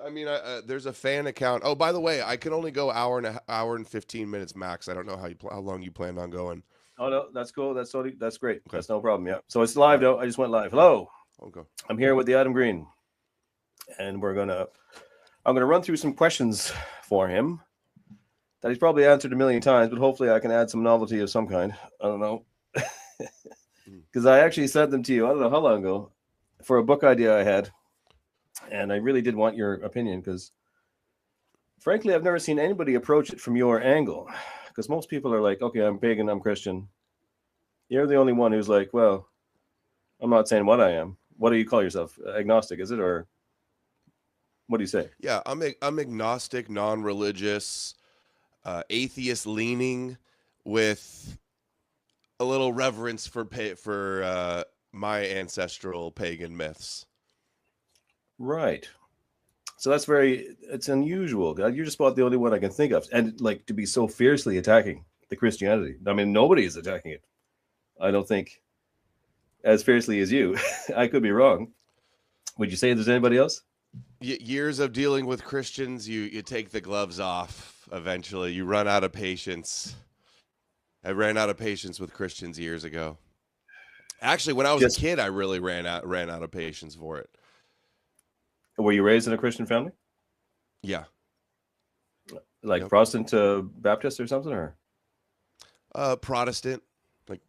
I mean, there's a fan account. Oh, by the way, I can only go hour and 15 minutes max. I don't know how long you planned on going. Oh no, that's cool. That's great. Okay. That's no problem. Yeah. So it's live though. I just went live. Hello. Okay. I'm here with the Adam Green, and I'm gonna run through some questions for him that he's probably answered a million times, but hopefully I can add some novelty of some kind. I don't know, because I actually sent them to you. I don't know how long ago for a book idea I had, and I really did want your opinion because, frankly, I've never seen anybody approach it from your angle. Because most people are like, okay, I'm pagan, I'm Christian. You're the only one who's like, well, I'm not saying what I am. What do you call yourself? Agnostic, is it? Or what do you say? Yeah, I'm agnostic, non-religious, atheist leaning, with a little reverence for my ancestral pagan myths. Right. So it's unusual. You're just about the only one I can think of. And like to be so fiercely attacking the Christianity. I mean, nobody is attacking it. I don't think as fiercely as you. I could be wrong. Would you say there's anybody else? Years of dealing with Christians, you take the gloves off eventually. You run out of patience. I ran out of patience with Christians years ago. Actually, when I was a kid, I really ran out of patience for it. Were you raised in a Christian family? Yeah. Like Yep. Protestant Baptist or something? Or Protestant, like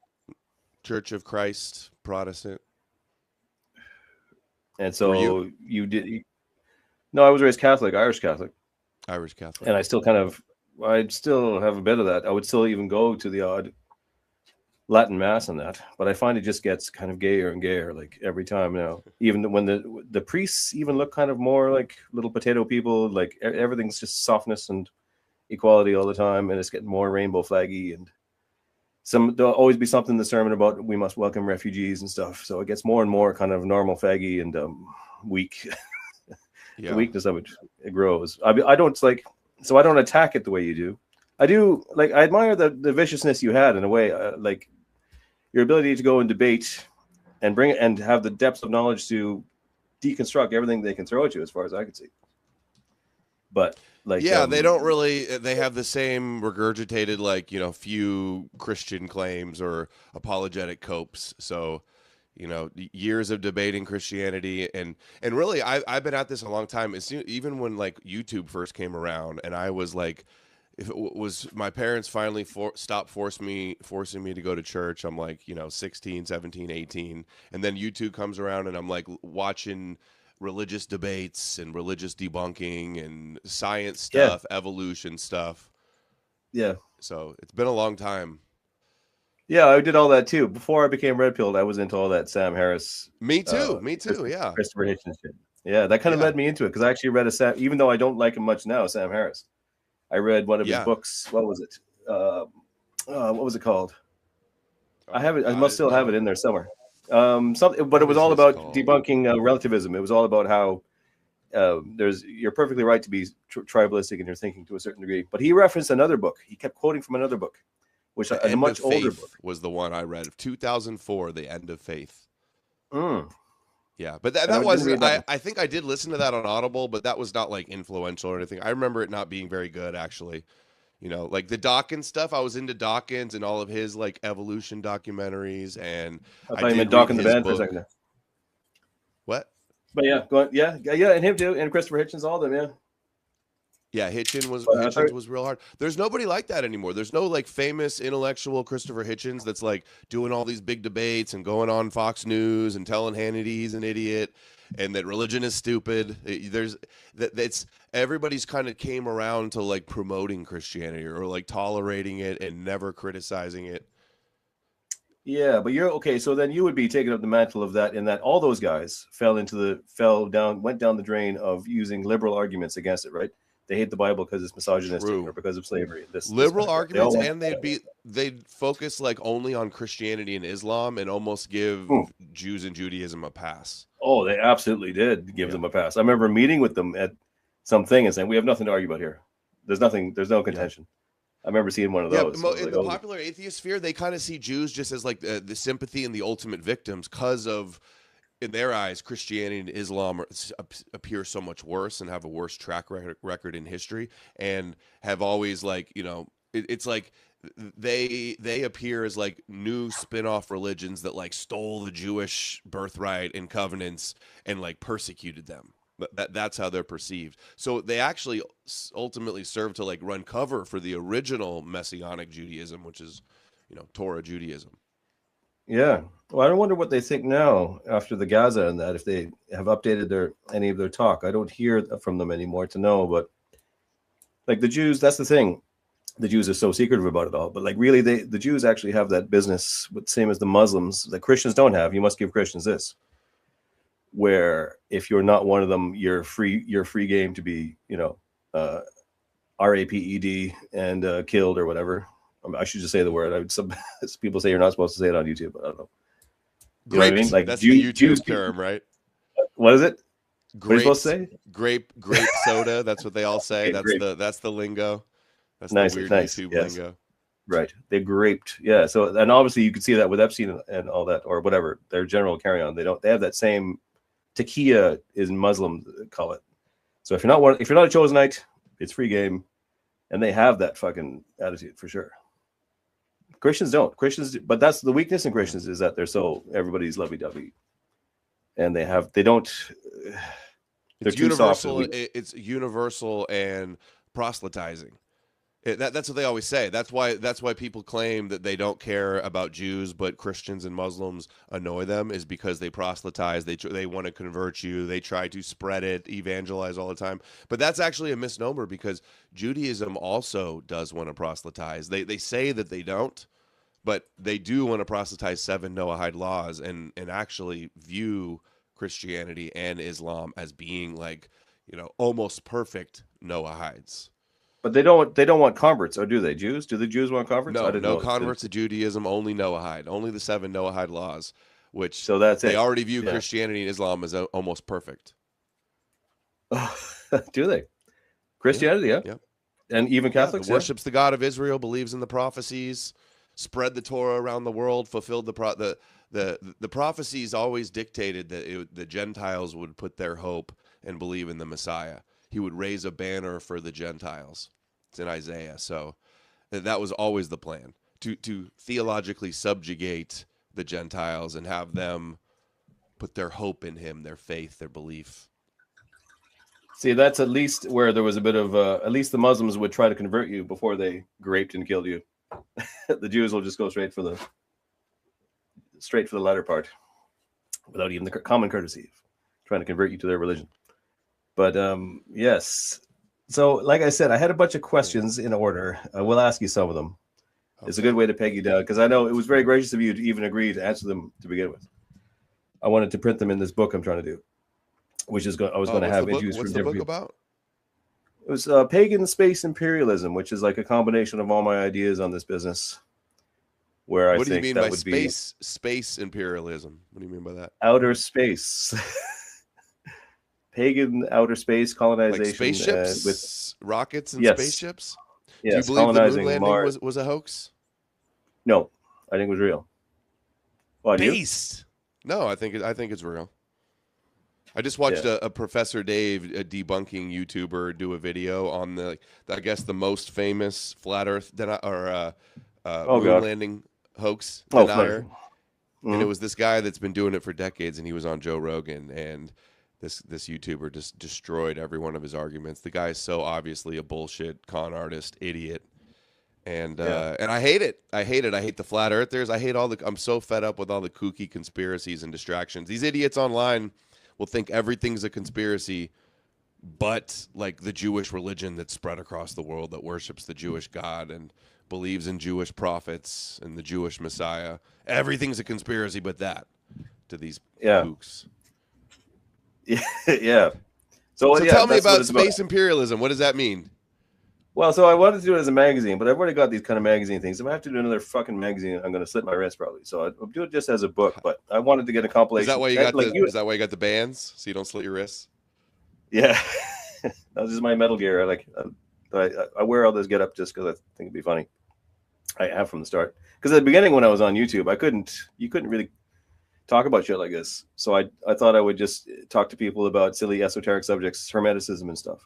Church of Christ, Protestant. And so you did. No, I was raised Catholic, Irish Catholic. Irish Catholic. And I'd still have a bit of that. I would still even go to the odd Latin mass and that, but I find it just gets kind of gayer and gayer like every time now. Even when the priests even look kind of more like little potato people, like everything's just softness and equality all the time, and it's getting more rainbow flaggy, and there'll always be something in the sermon about we must welcome refugees and stuff. So it gets more and more kind of normal faggy and weak. Yeah. The weakness of it grows. I don't attack it the way you do. I do, like, I admire the viciousness you had in a way, like your ability to go and debate and bring it and have the depths of knowledge to deconstruct everything they can throw at you, as far as I can see. But like, yeah, they don't really. They have the same regurgitated, like, few Christian claims or apologetic copes. So, years of debating Christianity, and really, I've been at this a long time. Even when like YouTube first came around, and I was like, if it was my parents finally stopped forcing me to go to church, I'm like, 16, 17, 18. And then YouTube comes around and I'm like watching religious debates and religious debunking and science stuff, evolution stuff. Yeah. So it's been a long time. Yeah, I did all that too. Before I became red pilled, I was into all that Sam Harris. Me too. Yeah. Christopher Hitchens shit. Yeah, that kind of led me into it because I actually read even though I don't like him much now, Sam Harris. I read one of his books. What was it? What was it called? I have it. I must still have it in there somewhere. Something, but it was all about debunking relativism. It was all about how you're perfectly right to be tribalistic in your thinking to a certain degree. But he referenced another book. He kept quoting from another book, which is a much older book. Was the one I read of 2004, The End of Faith. Yeah, but that I think I did listen to that on Audible, but that was not like influential or anything. I remember it not being very good, actually. Like the Dawkins stuff. I was into Dawkins and all of his like evolution documentaries, and I thought you meant Dawkins the band for a second. What? But yeah, go on. Yeah, and him too, and Christopher Hitchens, all of them, yeah. Yeah, Hitchens was real hard. There's nobody like that anymore. There's no like famous intellectual Christopher Hitchens that's like doing all these big debates and going on Fox News and telling Hannity he's an idiot and that religion is stupid. Everybody's kind of came around to like promoting Christianity or like tolerating it and never criticizing it. Yeah, but you're okay. So then you would be taking up the mantle of that, in that all those guys went down the drain of using liberal arguments against it, right? They hate the Bible because it's misogynistic or because of slavery. Liberal arguments, and they'd focus like only on Christianity and Islam and almost give Jews and Judaism a pass. Oh, they absolutely did give them a pass. I remember meeting with them at something and saying, "We have nothing to argue about here. There's no contention." I remember seeing one of those. Yeah, in the popular atheist sphere, they kind of see Jews just as like the sympathy and the ultimate victims because of in their eyes, Christianity and Islam appear so much worse and have a worse track record in history, and have always like, it's like they appear as like new spin-off religions that like stole the Jewish birthright and covenants and like persecuted them. That's how they're perceived. So they actually ultimately serve to like run cover for the original Messianic Judaism, which is, Torah Judaism. Yeah. Well, I wonder what they think now after the Gaza and that, if they have updated any of their talk. I don't hear from them anymore to know, but like the Jews, that's the thing. The Jews are so secretive about it all, but like really the Jews actually have that business, same as the Muslims that Christians don't have. You must give Christians this, where if you're not one of them, you're free game to be, RAPED and killed or whatever. I should just say the word. Some people say you're not supposed to say it on YouTube, but I don't know. You know what I mean? Like that's the YouTube term, right? What is it? Grape, what are you supposed to say? Grape soda. That's what they all say. Okay, that's the lingo. That's nice, the weird YouTube lingo. Right. They graped. Yeah. So, and obviously you could see that with Epstein and all that, or whatever, their general carry on. They have that same taqiyya is Muslim call it. So if you're not a Chosenite, it's free game. And they have that fucking attitude for sure. Christians don't. But that's the weakness in Christians, is that everybody's lovey-dovey. And they don't. They're too universal. It's universal and proselytizing. That's what they always say. That's why people claim that they don't care about Jews, but Christians and Muslims annoy them, is because they proselytize. They want to convert you. They try to spread it, evangelize all the time. But that's actually a misnomer, because Judaism also does want to proselytize. They say that they don't, but they do want to proselytize 7 Noahide laws and actually view Christianity and Islam as being like, almost perfect Noahides. But they don't want converts, or do they? Jews? Do the Jews want converts? No converts to Judaism, only Noahide, only the 7 Noahide laws, which so that's they already view Christianity and Islam as almost perfect. Do they? Christianity, yeah. And even Catholics, worships the God of Israel, believes in the prophecies, spread the Torah around the world, fulfilled the prophecies always dictated that the Gentiles would put their hope and believe in the Messiah. He would raise a banner for the Gentiles. It's in Isaiah. So that was always the plan, to theologically subjugate the Gentiles and have them put their hope in him, their faith, their belief. See, that's at least where there was a bit of, at least the Muslims would try to convert you before they raped and killed you. The Jews will just go straight for the latter part, without even the common courtesy of trying to convert you to their religion. But yes. So like I said, I had a bunch of questions in order. I will ask you some of them. Okay. It's a good way to peg you down, because I know it was very gracious of you to even agree to answer them to begin with. I wanted to print them in this book I'm trying to do, which is I was going to have issues from different people. What's the book about? It was Pagan Space Imperialism, which is like a combination of all my ideas on this business. What do you mean by space imperialism? What do you mean by that? Outer space. Pagan outer space colonization, like spaceships with rockets and spaceships. Yes, do you believe the moon landing was a hoax? No, I think it was real. Based? No, I think it's real. I just watched a Professor Dave, a debunking YouTuber, do a video on I guess the most famous flat Earth moon landing hoax denier. Mm-hmm. And it was this guy that's been doing it for decades, and he was on Joe Rogan, and this YouTuber just destroyed every one of his arguments. The guy is so obviously a bullshit con artist, idiot. And I hate it. I hate the flat earthers. I'm so fed up with all the kooky conspiracies and distractions. These idiots online will think everything's a conspiracy, but like the Jewish religion that's spread across the world that worships the Jewish God and believes in Jewish prophets and the Jewish Messiah. Everything's a conspiracy but that, to these kooks. Yeah. So tell me about space imperialism. What does that mean? Well, so I wanted to do it as a magazine, but I've already got these kind of magazine things. If I have to do another fucking magazine, I'm going to slit my wrist probably. So I'll do it just as a book, but I wanted to get a compilation. Is that why you got the bands, so you don't slit your wrists? Yeah. That was just my Metal Gear. I wear all this get up just because I think it'd be funny. I have from the start. Because at the beginning when I was on YouTube, you couldn't really talk about shit like this. So I thought I would just talk to people about silly esoteric subjects, hermeticism and stuff.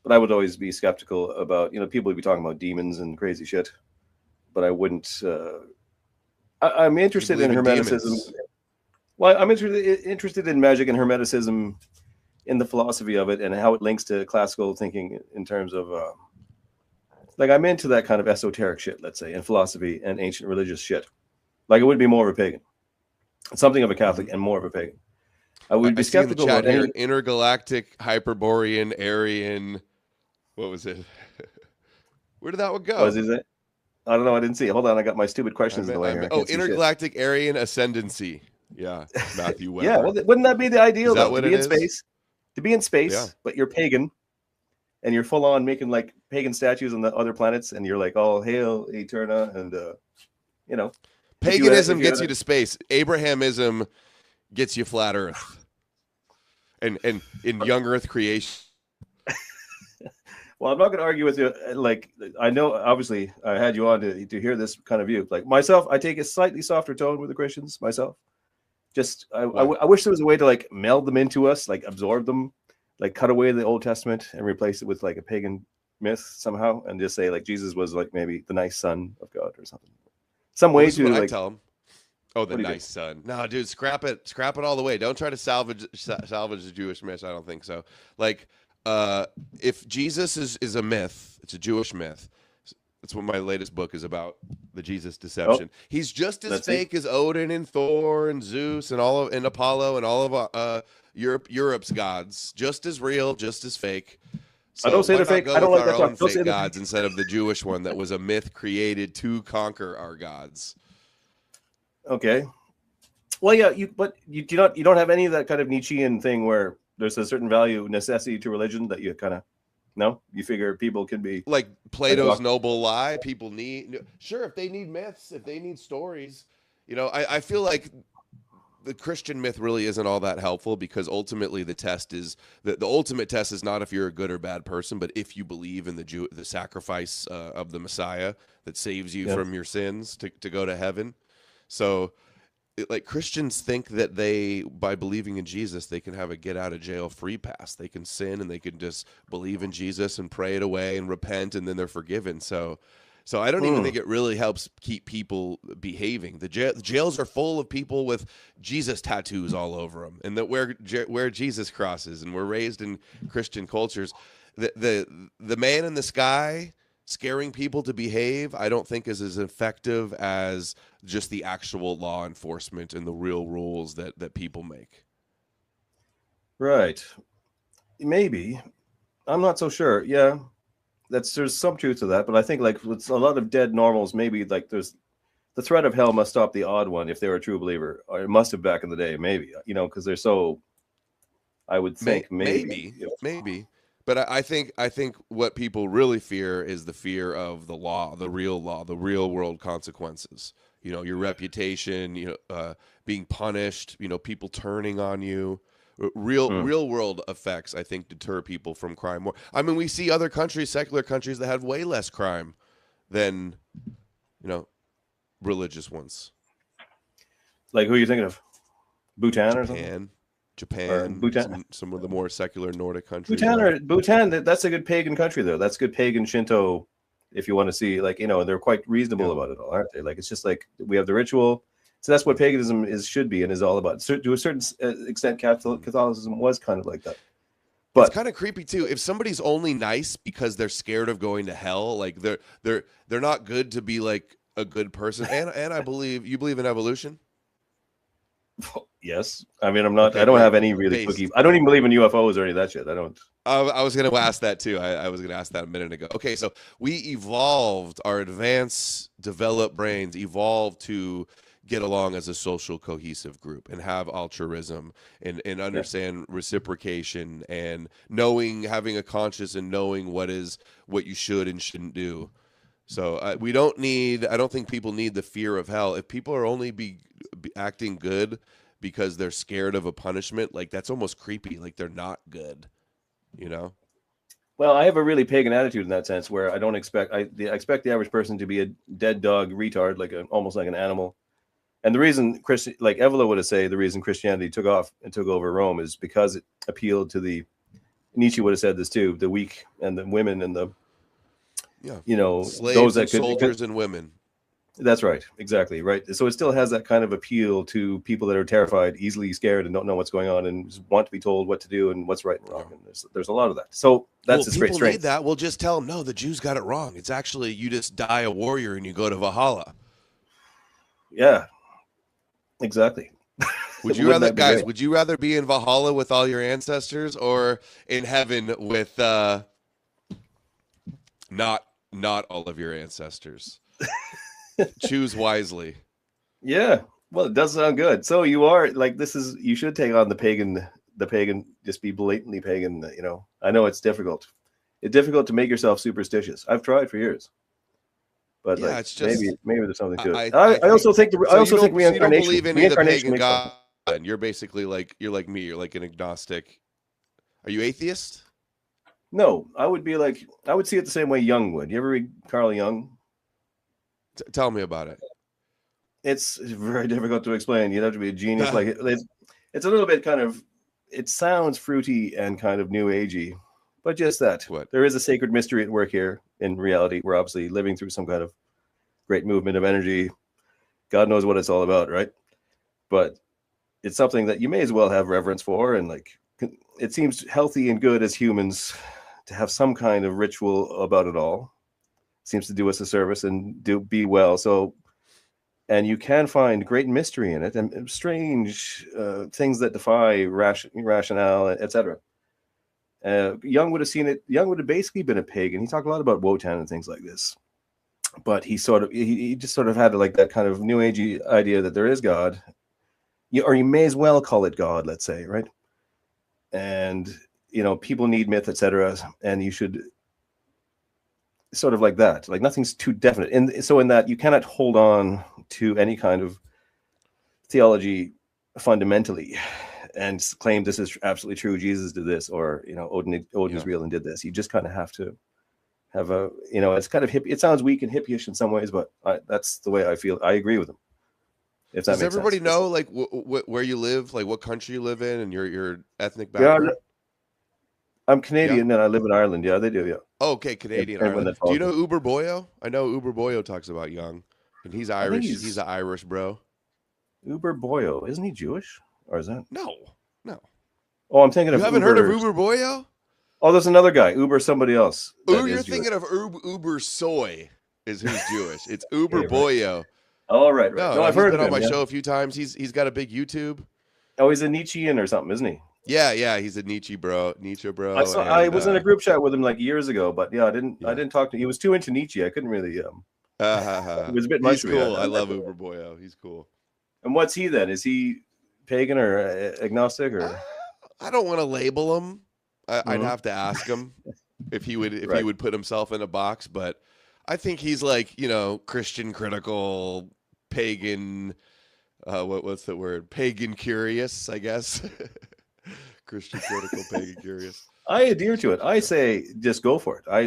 But I would always be skeptical about, people would be talking about demons and crazy shit. But I wouldn't. I'm interested in hermeticism. Demons. Well, I'm interested in magic and hermeticism, in the philosophy of it and how it links to classical thinking in terms of, like, I'm into that kind of esoteric shit, let's say, in philosophy and ancient religious shit. Like, it would be more of a pagan, something of a Catholic and more of a pagan. I would be skeptical about here, intergalactic, Hyperborean, Aryan. What was it? Where did that one go? What is it? I don't know. I didn't see it. Hold on. I got my stupid questions in the way here. Intergalactic Aryan ascendancy. Yeah, Matthew Weber. Yeah, well, wouldn't that be the ideal, though? To be in space. To be in space, yeah. But you're pagan, and you're full on making like pagan statues on the other planets, and you're like, all hail Eterna, and paganism gets you to space. Abrahamism gets you flat Earth, and in young Earth creation. Well, I'm not going to argue with you. Like, I know, obviously, I had you on to hear this kind of view. Like myself, I take a slightly softer tone with the Christians myself. Just, I wish there was a way to like meld them into us, like absorb them, like cut away the Old Testament and replace it with like a pagan myth somehow, and just say like Jesus was like maybe the nice son of God or something. Some way to like tell them. Oh, the nice son. No, dude, scrap it all the way. Don't try to salvage the Jewish myth. I don't think so. Like, if Jesus is a myth, it's a Jewish myth. That's what my latest book is about, the Jesus deception. Oh, he's just as fake as Odin and Thor and Zeus and and Apollo and all of Europe's gods. Just as real, just as fake. So I don't say they're fake. I don't like that talk. Don't say gods instead of the Jewish one that was a myth created to conquer our gods. Okay. Well, yeah, you don't have any of that kind of Nietzschean thing where there's a certain value, necessity to religion that you kind of. No, you figure people can be like Plato's noble lie. People need, sure, if they need myths, if they need stories, I feel like the Christian myth really isn't all that helpful, because ultimately the test is the ultimate test is not if you're a good or bad person, but if you believe in the sacrifice of the Messiah that saves you from your sins to go to heaven. So, like, Christians think that by believing in Jesus, they can have a get out of jail free pass. They can sin and they can just believe in Jesus and pray it away and repent, and then they're forgiven. So I don't even think it really helps keep people behaving. The jails are full of people with Jesus tattoos all over them, and that where Jesus crosses. And we're raised in Christian cultures. The man in the sky scaring people to behave, I don't think is as effective as just the actual law enforcement and the real rules that people make. Right. Maybe. I'm not so sure. Yeah. There's some truth to that, but I think like with a lot of dead normals, maybe like there's the threat of hell must stop the odd one if they were a true believer, or it must have back in the day, maybe, because they're so, I would think maybe. But I think what people really fear is the fear of the law, the real world consequences. Your reputation, being punished, people turning on you. Real world effects, I think, deter people from crime more. I mean, we see other countries, secular countries, that have way less crime than, religious ones. Like, who are you thinking of? Bhutan or something? Japan, Bhutan. Some of the more secular Nordic countries. Bhutan, that's a good pagan country, though. That's good pagan Shinto, if you want to see, like, they're quite reasonable about it all, aren't they? Like, it's just like we have the ritual. So that's what paganism should be and is all about. So to a certain extent, Catholicism was kind of like that. But it's kind of creepy too. If somebody's only nice because they're scared of going to hell, like they're not good to be like a good person. And I believe you believe in evolution. Yes, I mean I don't have any really cookie. I don't even believe in UFOs or any of that shit. I don't. I was going to ask that too. I was going to ask that a minute ago. Okay, so we evolved, our advanced, developed brains evolved to get along as a social cohesive group and have altruism and understand reciprocation and having a conscience and knowing what you should and shouldn't do. So I don't think people need the fear of hell. If people are only be acting good because they're scared of a punishment, like that's almost creepy. Like they're not good, Well, I have a really pagan attitude in that sense, where I don't expect I expect the average person to be a dead dog retard, almost like an animal, And the reason like Evola would have said, the reason Christianity took off and took over Rome is because it appealed to Nietzsche would have said this too, the weak and the women and the, slaves those that and soldiers and women. That's right. Exactly. Right. So it still has that kind of appeal to people that are terrified, easily scared, and don't know what's going on and just want to be told what to do and what's right and wrong. And there's a lot of that. So that's its great strength. People need that. We'll just tell them, no, the Jews got it wrong. It's actually, you just die a warrior and you go to Valhalla. Yeah, exactly. Would you rather, guys, would you rather be in Valhalla with all your ancestors or in heaven with not all of your ancestors? Choose wisely. Yeah, well, it does sound good. So you are like, you should take on the pagan, just be blatantly pagan. I know it's difficult. It's difficult to make yourself superstitious. I've tried for years, but yeah, it's just maybe there's something to it. I also think reincarnation. So you don't believe any of the pagan gods. You're basically like, you're like me. You're like an agnostic. Are you atheist? No, I would see it the same way Jung would. You ever read Carl Jung? Tell me about it. It's very difficult to explain. You'd have to be a genius. Like it's a little bit kind of, it sounds fruity and kind of new agey, but just that there is a sacred mystery at work here. In reality, we're obviously living through some kind of great movement of energy. God knows what it's all about, right? But it's something that you may as well have reverence for, and like it seems healthy and good as humans to have some kind of ritual about it all. Seems to do us a service and be well. So, and you can find great mystery in it and strange things that defy rationale, etc. Jung would have seen it. Jung would have basically been a pagan. He talked a lot about Wotan and things like this, but he just sort of had like that kind of new agey idea that there is God, or you may as well call it God, let's say, right? And people need myth, etc. And you should. Sort of like that, like nothing's too definite, and so in that you cannot hold on to any kind of theology fundamentally and claim this is absolutely true. Jesus did this, or Odin is real and did this. You just kind of have to have a it's kind of hippie. It sounds weak and hippie-ish in some ways, but that's the way I feel. I agree with them. If that Does makes everybody sense. know like where you live, like what country you live in, and your ethnic background? Yeah, I'm Canadian and I live in Ireland. Yeah, they do. Yeah. Oh, okay, Canadian. Ireland. Do you know Uber Boyo? I know Uber Boyo talks about Jung, and he's Irish. He's an Irish bro. Uber Boyo, isn't he Jewish, or is that? No. Oh, I'm thinking of. You haven't heard of Uber Boyo? Oh, there's another guy, Uber somebody else. You're thinking of Uber Soy is who's Jewish. It's Uber Boyo. Oh, right. No, I've heard of him on my show a few times. He's got a big YouTube. Oh, he's a Nietzschean or something, isn't he? Yeah, he's a Nietzsche bro. I was in a group chat with him like years ago, but I didn't talk to him. He was too into Nietzsche. I couldn't really. It was a bit much. He's cool. I love Uber Boyo. He's cool. And what's he then? Is he pagan or agnostic or? I don't want to label him. I'd have to ask him if he would put himself in a box, but I think he's like Christian critical, pagan. What's the word? Pagan curious, I guess. Christian critical, pagan curious. I adhere to it. I say just go for it. I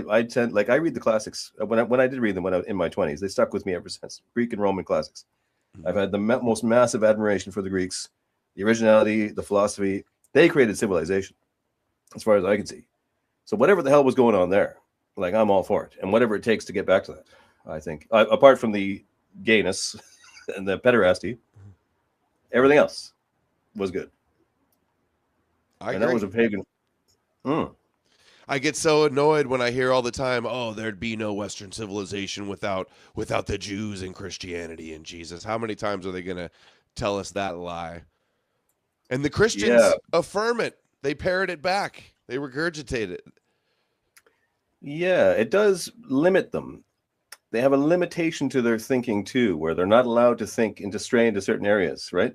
read the classics when I did read them when I was in my 20s. They stuck with me ever since. Greek and Roman classics. I've had the most massive admiration for the Greeks, the originality, the philosophy. They created civilization, as far as I can see. So whatever the hell was going on there, like I'm all for it, and whatever it takes to get back to that. I think, apart from the gayness and the pederasty, everything else was good. And that was a pagan. I get so annoyed when I hear all the time, "Oh, there'd be no Western civilization without the Jews and Christianity and Jesus." How many times are they going to tell us that lie? And the Christians affirm it. They parrot it back. They regurgitate it. Yeah, it does limit them. They have a limitation to their thinking too, where they're not allowed to think and to stray into certain areas, right?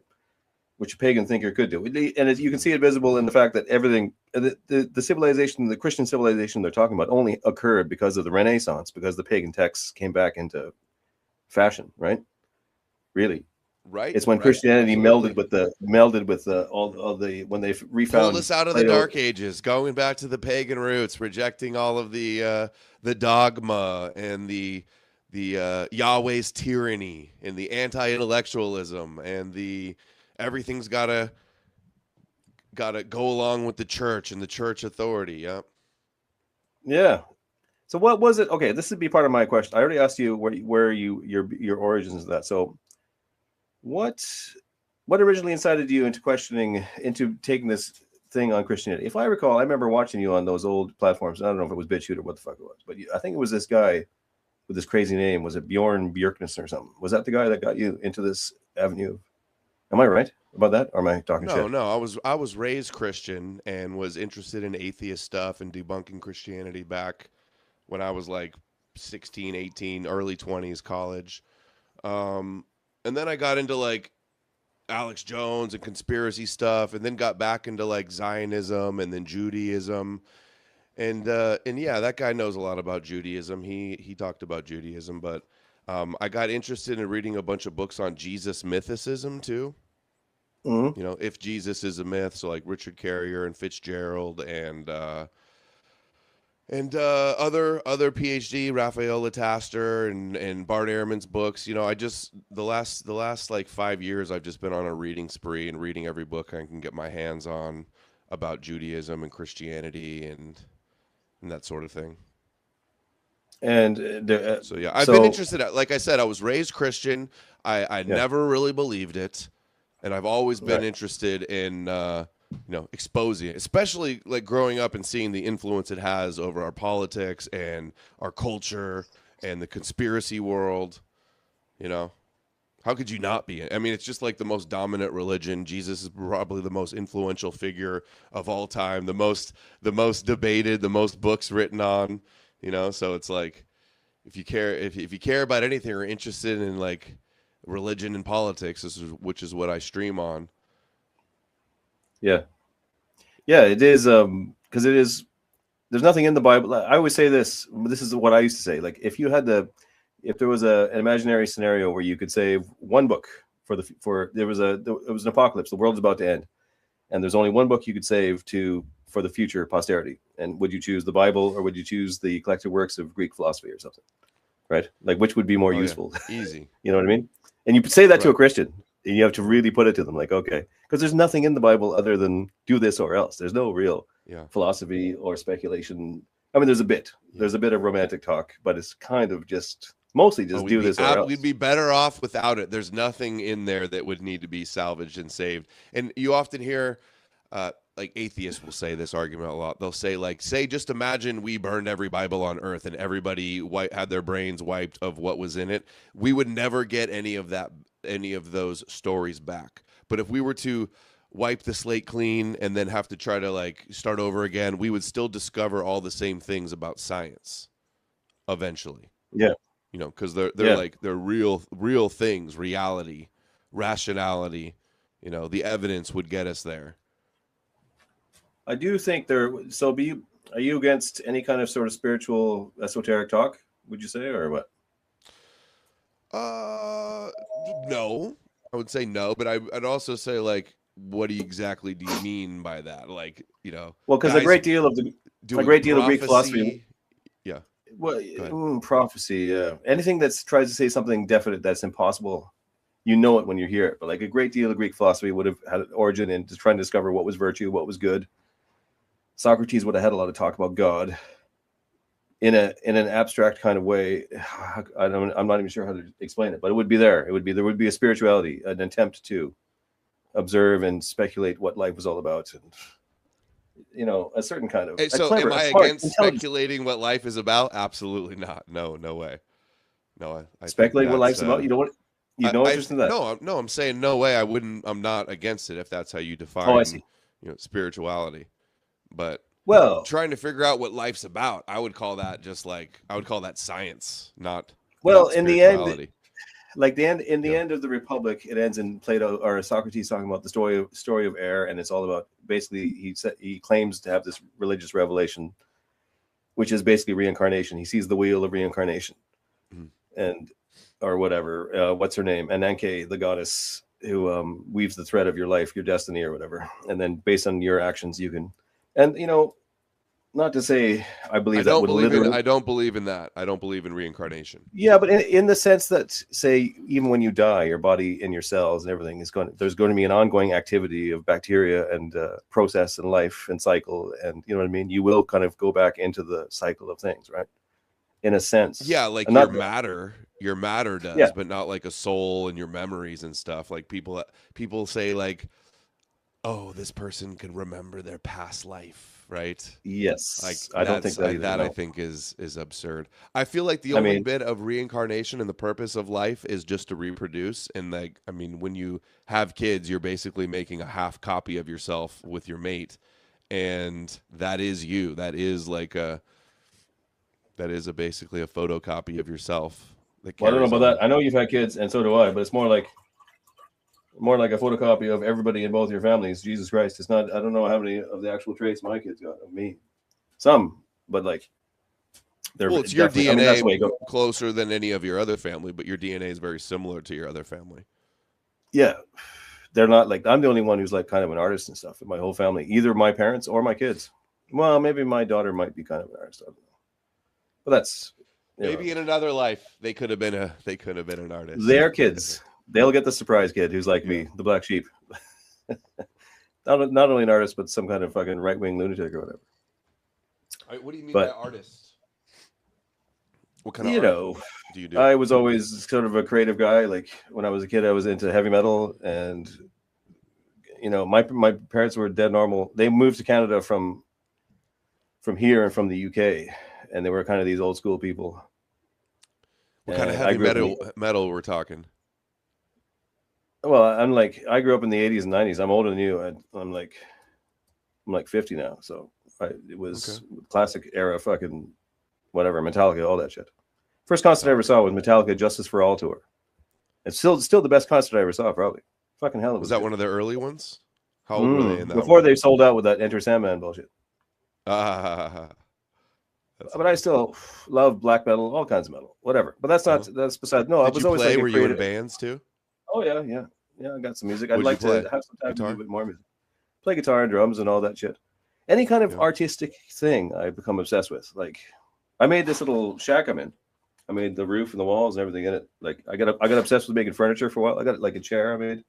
Which a pagan thinker could do. And you can see it visible in the fact that everything, the civilization, the Christian civilization they're talking about only occurred because of the Renaissance, because the pagan texts came back into fashion, right? Really. Right. It's when Christianity melded with all the when they refound. Pulled us out of the Dark Ages, going back to the pagan roots, rejecting all of the dogma and the Yahweh's tyranny and the anti-intellectualism and the everything's gotta go along with the church and the church authority. Yep. Yeah. So what was it? Okay, this would be part of my question. I already asked you where your origins of that. So what originally incited you into taking this thing on Christianity? If I recall, I remember watching you on those old platforms. I don't know if it was BitChute or what the fuck it was, but I think it was this guy with this crazy name. Was it Bjorn Bjerknes or something? Was that the guy that got you into this avenue? Am I right about that, or am I talking shit? No. I was raised Christian and was interested in atheist stuff and debunking Christianity back when I was like 16, 18, early 20s, college. And then I got into like Alex Jones and conspiracy stuff, and then got back into like Zionism and then Judaism. And yeah, that guy knows a lot about Judaism. He talked about Judaism, but I got interested in reading a bunch of books on Jesus mythicism too. Mm-hmm. You know, if Jesus is a myth, so like Richard Carrier and Fitzgerald and other PhD, Raphael Lataster and Bart Ehrman's books. You know, I just the last like 5 years I've just been on a reading spree and reading every book I can get my hands on about Judaism and Christianity and that sort of thing. And so yeah, I've been interested. Like I said, I was raised Christian. I never really believed it, and I've always been interested in exposing it, especially like growing up and seeing the influence it has over our politics and our culture and the conspiracy world. You know, how could you not be? I mean, it's just like the most dominant religion. Jesus is probably the most influential figure of all time, the most debated, the most books written on. You know, so it's like if you care about anything or interested in like religion and politics, which is what I stream on. Yeah, it is. Because it is. There's nothing in the Bible. I always say this. This is what I used to say. Like, if there was an imaginary scenario where you could save one book there was an apocalypse, the world's about to end, and there's only one book you could save for the future posterity. And would you choose the Bible or would you choose the collected works of Greek philosophy or something? Right? Like, which would be more useful? Yeah. Easy. You know what I mean? And you say that to a Christian, and you have to really put it to them, like, okay, because there's nothing in the Bible other than do this or else. There's no real philosophy or speculation. I mean, there's a bit of romantic talk, but it's kind of just mostly just do this or else. We'd be better off without it. There's nothing in there that would need to be salvaged and saved. And you often hear, like atheists will say this argument a lot. They'll say just imagine we burned every Bible on earth and everybody had their brains wiped of what was in it. We would never get any of those stories back. But if we were to wipe the slate clean and then have to try to like start over again, we would still discover all the same things about science eventually. Yeah. You know, because they're real things, reality, rationality. You know, the evidence would get us there. I do think are you against any kind of sort of spiritual esoteric talk, would you say, or what? No. I would say no, but I'd also say, like, what exactly do you mean by that? Like, you know, well, because a great deal of Greek philosophy, yeah. Well, prophecy, anything that tries to say something definite that's impossible, you know it when you hear it. But like a great deal of Greek philosophy would have had an origin in just trying to discover what was virtue, what was good. Socrates would have had a lot of talk about God in an abstract kind of way. I'm not even sure how to explain it, but it would be there. There would be a spirituality, an attempt to observe and speculate what life was all about, and you know, a certain kind of. So, am I against speculating what life is about? Absolutely not. No way. No, I speculate what life's about. You don't want. You know, interest in that. No, I'm saying no way. I'm not against it if that's how you define. Oh, I see. You know, spirituality. But trying to figure out what life's about, I would call that science, not. In the end, like in the end of the Republic, it ends in Plato or Socrates talking about the story of air, and it's all about basically he claims to have this religious revelation, which is basically reincarnation. He sees the wheel of reincarnation, and or whatever. What's her name? Ananke, the goddess who weaves the thread of your life, your destiny, or whatever, and then based on your actions, you can. And, you know, not to say I believe I that don't would believe literally. in. I don't believe in that. I don't believe in reincarnation. Yeah, but in the sense that, say, even when you die, your body and your cells and everything is going. There's going to be an ongoing activity of bacteria and process and life and cycle, and you know what I mean. You will kind of go back into the cycle of things, right? In a sense, Yeah, like and not, your matter does, yeah, but not like a soul and your memories and stuff. Like people say like, oh, this person can remember their past life, right? Like yes, I don't think that either. that I No, think is absurd. I feel like the I only mean, bit of reincarnation and the purpose of life is just to reproduce. And like, I mean, when you have kids, you're basically making a half copy of yourself with your mate, and that is you. That is basically a photocopy of yourself that well, I don't carries know about on. that. I know you've had kids, and so do I, but it's more like a photocopy of everybody in both your families. Jesus Christ, it's not. I don't know how many of the actual traits my kids got of me. Some, but like they're Well, it's your definitely. I mean, that's DNA the way it goes. closer than any of your other family, but your DNA is very similar to your other family. Yeah, they're not like I'm the only one who's like kind of an artist and stuff in my whole family, either my parents or my kids. Well, maybe my daughter might be kind of an artist. I don't know. But that's Maybe in another life they could have been an artist. their kids. They'll get the surprise kid who's like me, the black sheep. not only an artist, but some kind of fucking right wing lunatic or whatever. What do you mean by artist? What kind of art do you do? I was always sort of a creative guy. Like when I was a kid, I was into heavy metal, and my parents were dead normal. They moved to Canada from here and from the UK, and they were kind of these old school people. What kind of heavy metal we're talking? Well, I grew up in the 80s and 90s. I'm older than you. I'm like 50 now, so it was classic era, fucking whatever, Metallica, all that shit. First concert I ever saw was Metallica Justice for All tour. It's still the best concert I ever saw, probably. Fucking hell, was that good. One of the early ones? How old were they in that? Before they sold out with that Enter Sandman bullshit. But I still love black metal, all kinds of metal, whatever. But that's that's beside. No, I was always like were you in bands too? Oh yeah. I got some music. I'd like to have some time to do a bit more music. Play guitar and drums and all that shit. Any kind of artistic thing I've become obsessed with. Like I made this little shack I'm in. I made the roof and the walls and everything in it. Like I got obsessed with making furniture for a while. I got like a chair I made.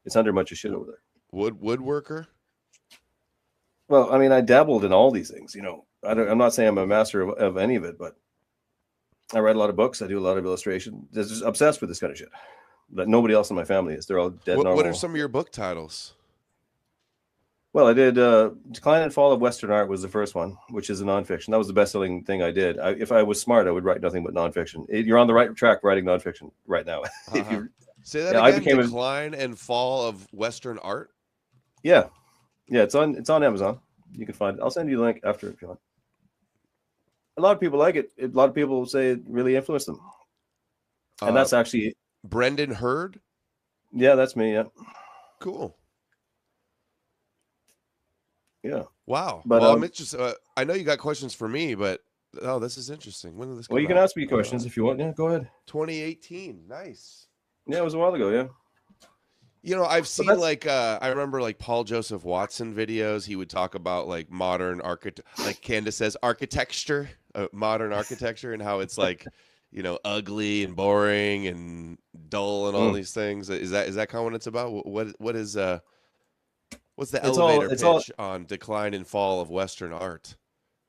It's under a bunch of shit over there. Woodworker? Well, I mean, I dabbled in all these things. I'm not saying I'm a master of any of it, but I write a lot of books. I do a lot of illustration. Just obsessed with this kind of shit. That nobody else in my family is. They're all dead normal. What are some of your book titles? Well, I did Decline and Fall of Western Art was the first one, which is a nonfiction. That was the best-selling thing I did. If I was smart, I would write nothing but nonfiction. You're on the right track writing nonfiction right now. If you say that again, Decline and Fall of Western Art? Yeah. It's on Amazon. You can find it. I'll send you the link after if you want. A lot of people like it. A lot of people say it really influenced them. And that's actually Brendan Hurd? Yeah, that's me, yeah. Cool. Yeah. Wow. But I'm just I know you got questions for me, but this is interesting. When did this come you can ask me questions if you want. Yeah, go ahead. 2018. Nice. Yeah, it was a while ago, yeah. I've seen I remember like Paul Joseph Watson videos. He would talk about like modern like Candace says architecture, modern architecture, and how it's like, ugly and boring and dull and all these things. Is that kind of what it's about? What is what's the elevator pitch on Decline and Fall of Western Art?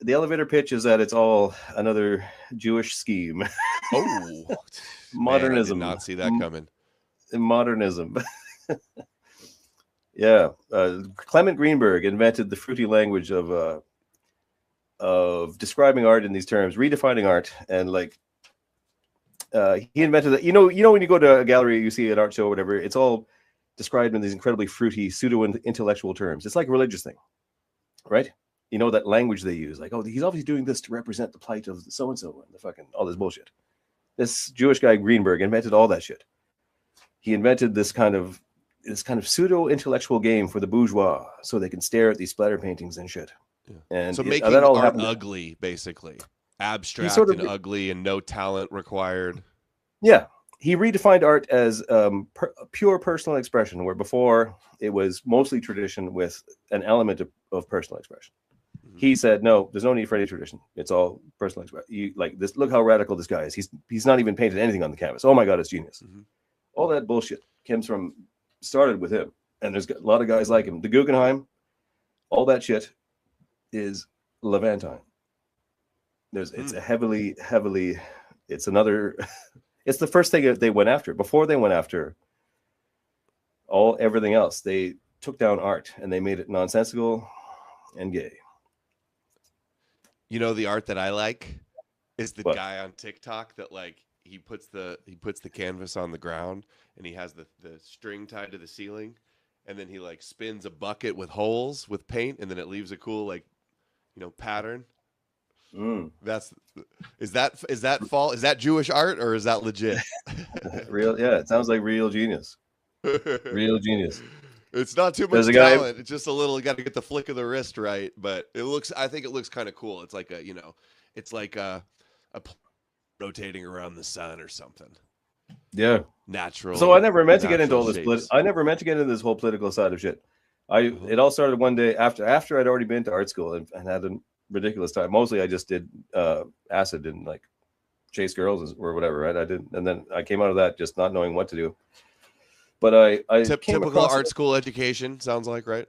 The elevator pitch is that it's all another Jewish scheme. Oh, modernism. Man, I did not see that coming. Modernism. Yeah, Clement Greenberg invented the fruity language of describing art in these terms, redefining art, and he invented that. When you go to a gallery, you see an art show, or whatever. It's all described in these incredibly fruity, pseudo-intellectual terms. It's like a religious thing, right? That language they use, like, oh, he's obviously doing this to represent the plight of so and so, and the fucking all this bullshit. This Jewish guy Greenberg invented all that shit. He invented this kind of pseudo-intellectual game for the bourgeois, so they can stare at these splatter paintings and shit. Yeah. And so making that all art ugly, basically abstract and ugly, and no talent required. Yeah, he redefined art as pure personal expression, where before it was mostly tradition with an element of personal expression. Mhm. He said, no, there's no need for any tradition. It's all personal expression. You like this. Look how radical this guy is. He's not even painted anything on the canvas. Oh my God, it's genius. Mhm. All that bullshit started with him. And there's a lot of guys like him. The Guggenheim, all that shit is Levantine. It's a heavily, it's another, it's the first thing that they went after. Before they went after everything else, they took down art and they made it nonsensical and gay. You know, the art that I like is the What? guy on TikTok that like he puts the canvas on the ground and he has the string tied to the ceiling, and then he like spins a bucket with holes with paint, and then it leaves a cool like, you know, pattern. Is that Jewish art or is that legit? Real, yeah. It sounds like real genius. Real genius. It's not too much talent. It's just a little. You got to get the flick of the wrist right, but I think it looks kind of cool. It's like a rotating around the sun or something. Yeah, natural. So I never meant to get into all this. Shapes. I never meant to get into this whole political side of shit. It all started one day after I'd already been to art school and had a ridiculous time. Mostly, I just did acid and like chase girls or whatever. Right? I did, and then I came out of that just not knowing what to do. But I typical art school education sounds like, right?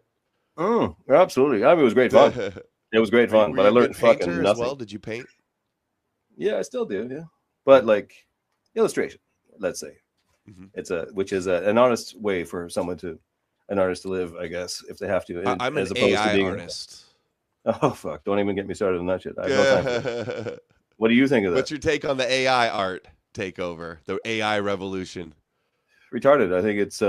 Absolutely. I mean, it was great fun. It was great fun, but I learned fucking nothing. As well? Did you paint? Yeah, I still do. Yeah, but like illustration, let's say, which is an honest way for an artist to live, I guess, if they have to. I'm an AI artist. Oh fuck! Don't even get me started on that shit. I have no time for that. What do you think of that? What's your take on the AI art takeover, the AI revolution? Retarded. I think it's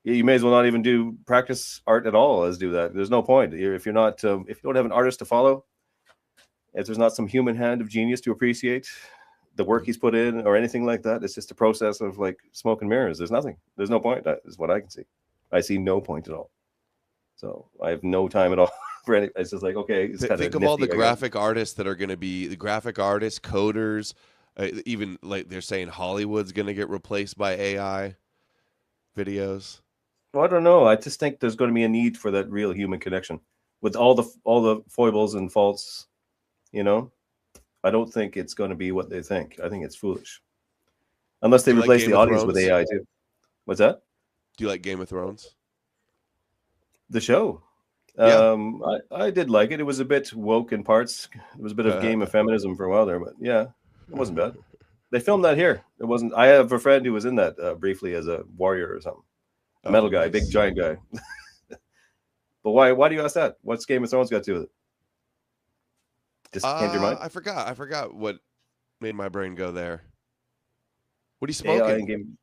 you may as well not even do practice art at all as do that. There's no point if you're not if you don't have an artist to follow, if there's not some human hand of genius to appreciate the work he's put in or anything like that. It's just a process of like smoke and mirrors. There's nothing. There's no point. That is what I can see. I see no point at all. So I have no time at all for any. It's just like, okay. It's think of all the graphic artists that are going to be the graphic artists, coders. Even like they're saying Hollywood's going to get replaced by AI videos. Well, I don't know. I just think there's going to be a need for that real human connection with all the foibles and faults. You know, I don't think it's going to be what they think. I think it's foolish, unless they replace the audience with AI too. What's that? Do you like Game of Thrones? The show. Yeah. I did like it. It was a bit woke in parts. It was a bit of game of feminism for a while there, but yeah, it wasn't bad. They filmed that here. It wasn't. I have a friend who was in that briefly as a warrior or something. A metal guy, big giant guy. But why do you ask that? What's Game of Thrones got to do with it? Just came to your mind? I forgot what made my brain go there. What are you smoking?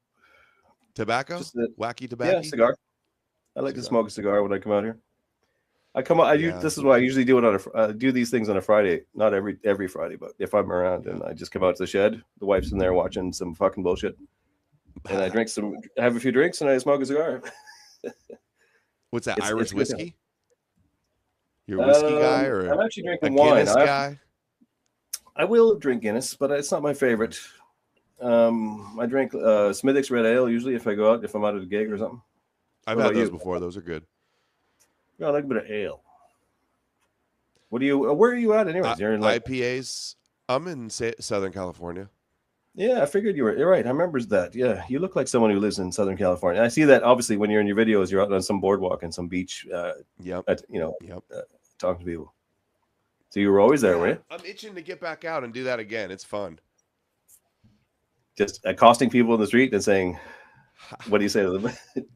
Tobacco? Wacky tobacco? Yeah, cigar. I like to smoke a cigar when I come out here. This is why I usually do it do these things on a Friday. Not every Friday, but if I'm around and I just come out to the shed, the wife's in there watching some fucking bullshit. And I have a few drinks and I smoke a cigar. What's that, Irish whiskey? You're a whiskey guy or I'm actually drinking wine. Guinness guy? I will drink Guinness, but it's not my favorite. I drink Smithwick's Red Ale usually if I'm out at a gig or something. I've had those before. Those are good. Yeah, I like a bit of ale. Where are you at anyways? You're in IPAs. I'm in Southern California. Yeah, I figured you were. You're right. I remember that. Yeah, you look like someone who lives in Southern California. I see that obviously when you're in your videos, you're out on some boardwalk and some beach. Talking to people. So you were always there, were you? I'm itching to get back out and do that again. It's fun. Just accosting people in the street and saying, "What do you say to them?"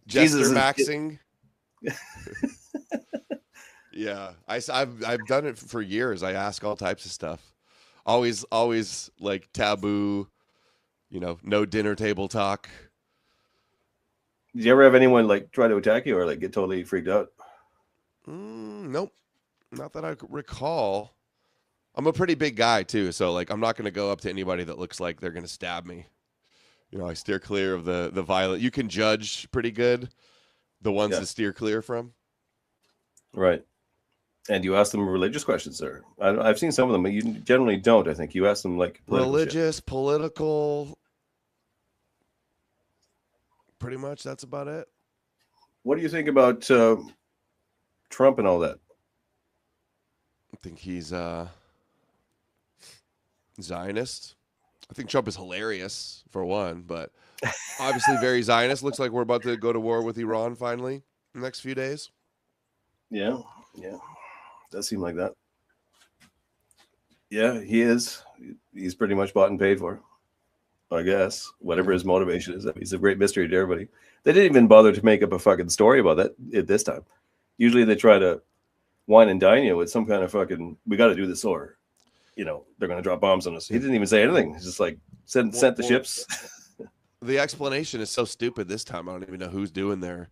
Jesus maxing. Yeah, I've done it for years. I ask all types of stuff. Always like taboo. No dinner table talk. Did you ever have anyone like try to attack you or like get totally freaked out? Nope, not that I recall. I'm a pretty big guy too, so like I'm not going to go up to anybody that looks like they're going to stab me. I steer clear of the violent. You can judge pretty good the ones to steer clear from. Right. And you ask them religious questions, sir. I've seen some of them, but you generally don't. I think you ask them like religious, political. Pretty much, that's about it. What do you think about Trump and all that? think he's Zionist. I think Trump is hilarious for one, but obviously very Zionist. Looks like we're about to go to war with Iran finally in the next few days. Yeah. Does seem like that. Yeah, he is. He's pretty much bought and paid for, I guess. Whatever his motivation is. I mean, he's a great mystery to everybody. They didn't even bother to make up a fucking story about that at this time. Usually they try to wine and dine you with some kind of fucking, we got to do this, or, you know, they're going to drop bombs on us. He didn't even say anything. He's just like, sent the ships. The explanation is so stupid this time. I don't even know who's doing their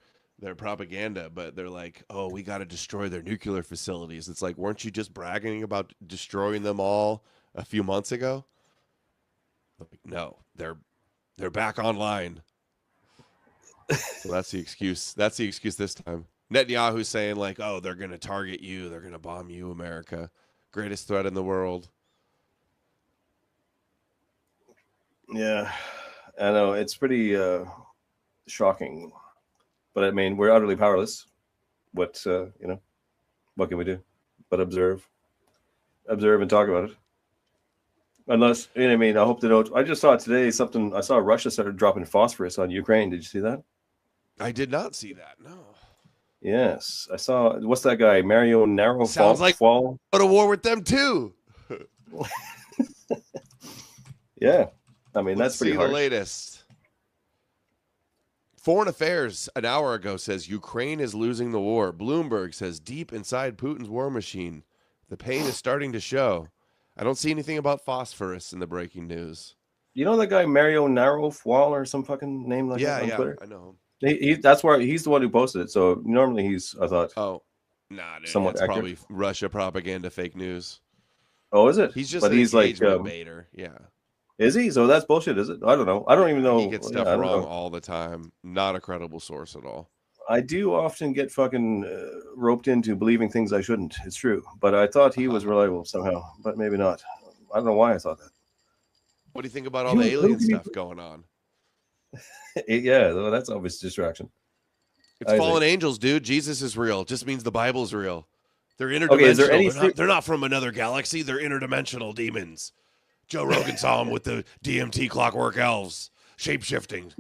propaganda, but they're like, oh, we got to destroy their nuclear facilities. It's like, weren't you just bragging about destroying them all a few months ago? Like, no, they're back online. So that's the excuse. That's the excuse this time. Netanyahu's saying like, oh, they're going to target you. They're going to bomb you, America. Greatest threat in the world. Yeah, I know. It's pretty shocking. But I mean, we're utterly powerless. What, you know, what can we do but observe and talk about it? Unless, you know, I mean, I hope they don't. I just saw today something. I saw Russia started dropping phosphorus on Ukraine. Did you see that? I did not see that. No. Yes, I saw. What's that guy? Mario Narrow. Sounds like Fall. Go to war with them too. Yeah, I mean, Let's that's pretty see hard. the latest. Foreign Affairs an hour ago says Ukraine is losing the war. Bloomberg says deep inside Putin's war machine, the pain is starting to show. I don't see anything about phosphorus in the breaking news. You know that guy Mario Narrow Fall or some fucking name like that on Twitter? I know him. That's where he's the one who posted it. So normally I thought. Oh, nah, dude, somewhat it's accurate. probably Russia propaganda, fake news. Oh, is it? He's just but an he's like baiter. Yeah. Is he? So that's bullshit, is it? I don't know. I don't even know. He gets stuff wrong all the time. Not a credible source at all. I do often get fucking roped into believing things I shouldn't. It's true. But I thought he was reliable somehow. But maybe not. I don't know why I thought that. What do you think about all the alien stuff going on? Yeah, well, that's obvious distraction. It's fallen angels, dude. Jesus is real. It just means the Bible's real. They're interdimensional. Okay, is there any they're not from another galaxy. They're interdimensional demons. Joe Rogan saw them with the DMT clockwork elves, shape-shifting.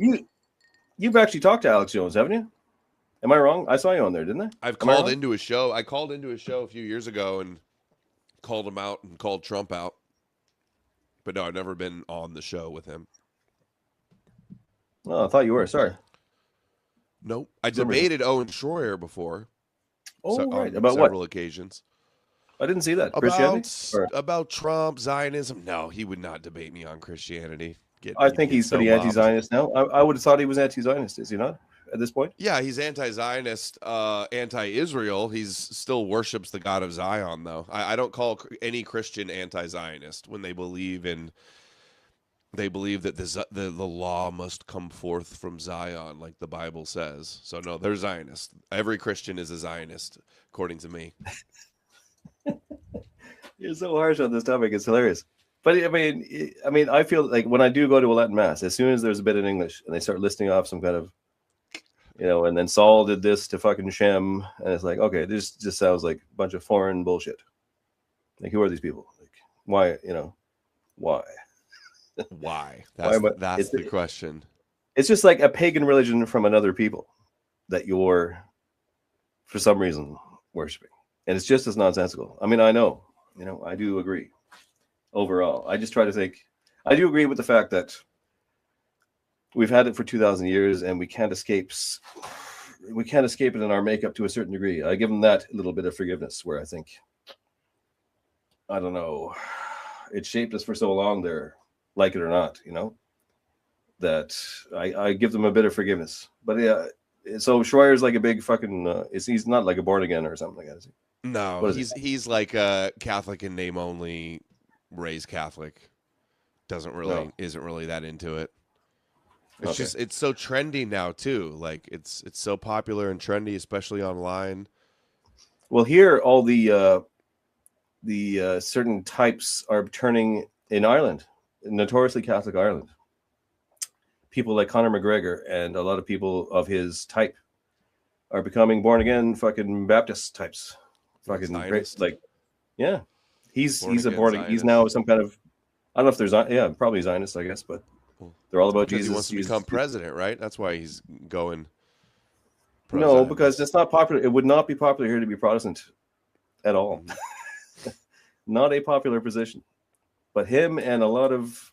You've actually talked to Alex Jones, haven't you? Am I wrong? I saw you on there, didn't I? I've called into a show. I called into a show a few years ago and called him out and called Trump out. But no, I've never been on the show with him. Oh, I thought you were. Sorry. Nope. I debated Owen Schroyer before. Oh, right. On About several occasions. I didn't see that. About Trump, Zionism. No, he would not debate me on Christianity. I think he's pretty anti-Zionist now. I would have thought he was anti-Zionist. Is he not at this point? Yeah, he's anti-Zionist, anti-Israel. He's still worships the God of Zion, though. I don't call any Christian anti-Zionist when they believe that the law must come forth from Zion, like the Bible says. So no, they're Zionists. Every Christian is a Zionist, according to me. You're so harsh on this topic. It's hilarious. But I mean, I feel like when I do go to a Latin mass, as soon as there's a bit in English and they start listing off some kind of, you know, and then Saul did this to fucking Shem, and it's like, okay, this just sounds like a bunch of foreign bullshit. Like, who are these people? Like, why? You know, why? Why? That's the question. It's just like a pagan religion from another people that you're, for some reason, worshiping. And it's just as nonsensical. I mean, I know, you know, I do agree. Overall, I just try to think. I do agree with the fact that we've had it for 2,000 years, and we can't escape it in our makeup to a certain degree. I give them that little bit of forgiveness, where I think, I don't know, it shaped us for so long there, like it or not, you know, that I give them a bit of forgiveness. But yeah, so Schroyer's like a big fucking. He's not like a born again or something like that, is he? No, he's like a Catholic in name only, raised Catholic. Isn't really that into it. It's just it's so trendy now too. Like it's so popular and trendy, especially online. Well, here all the certain types are turning in Ireland, notoriously Catholic Ireland. People like Conor McGregor and a lot of people of his type are becoming born again fucking Baptist types. Fucking great, like Yeah, he's Born a again born. He's Zionist. now some kind of, I don't know if there's probably Zionist, I guess, but they're all about Because Jesus. he wants to become president, right? That's why he's going No, pro-Zionist. because it's not popular. It would not be popular here to be Protestant at all. Mm-hmm. Not a popular position. But him and a lot of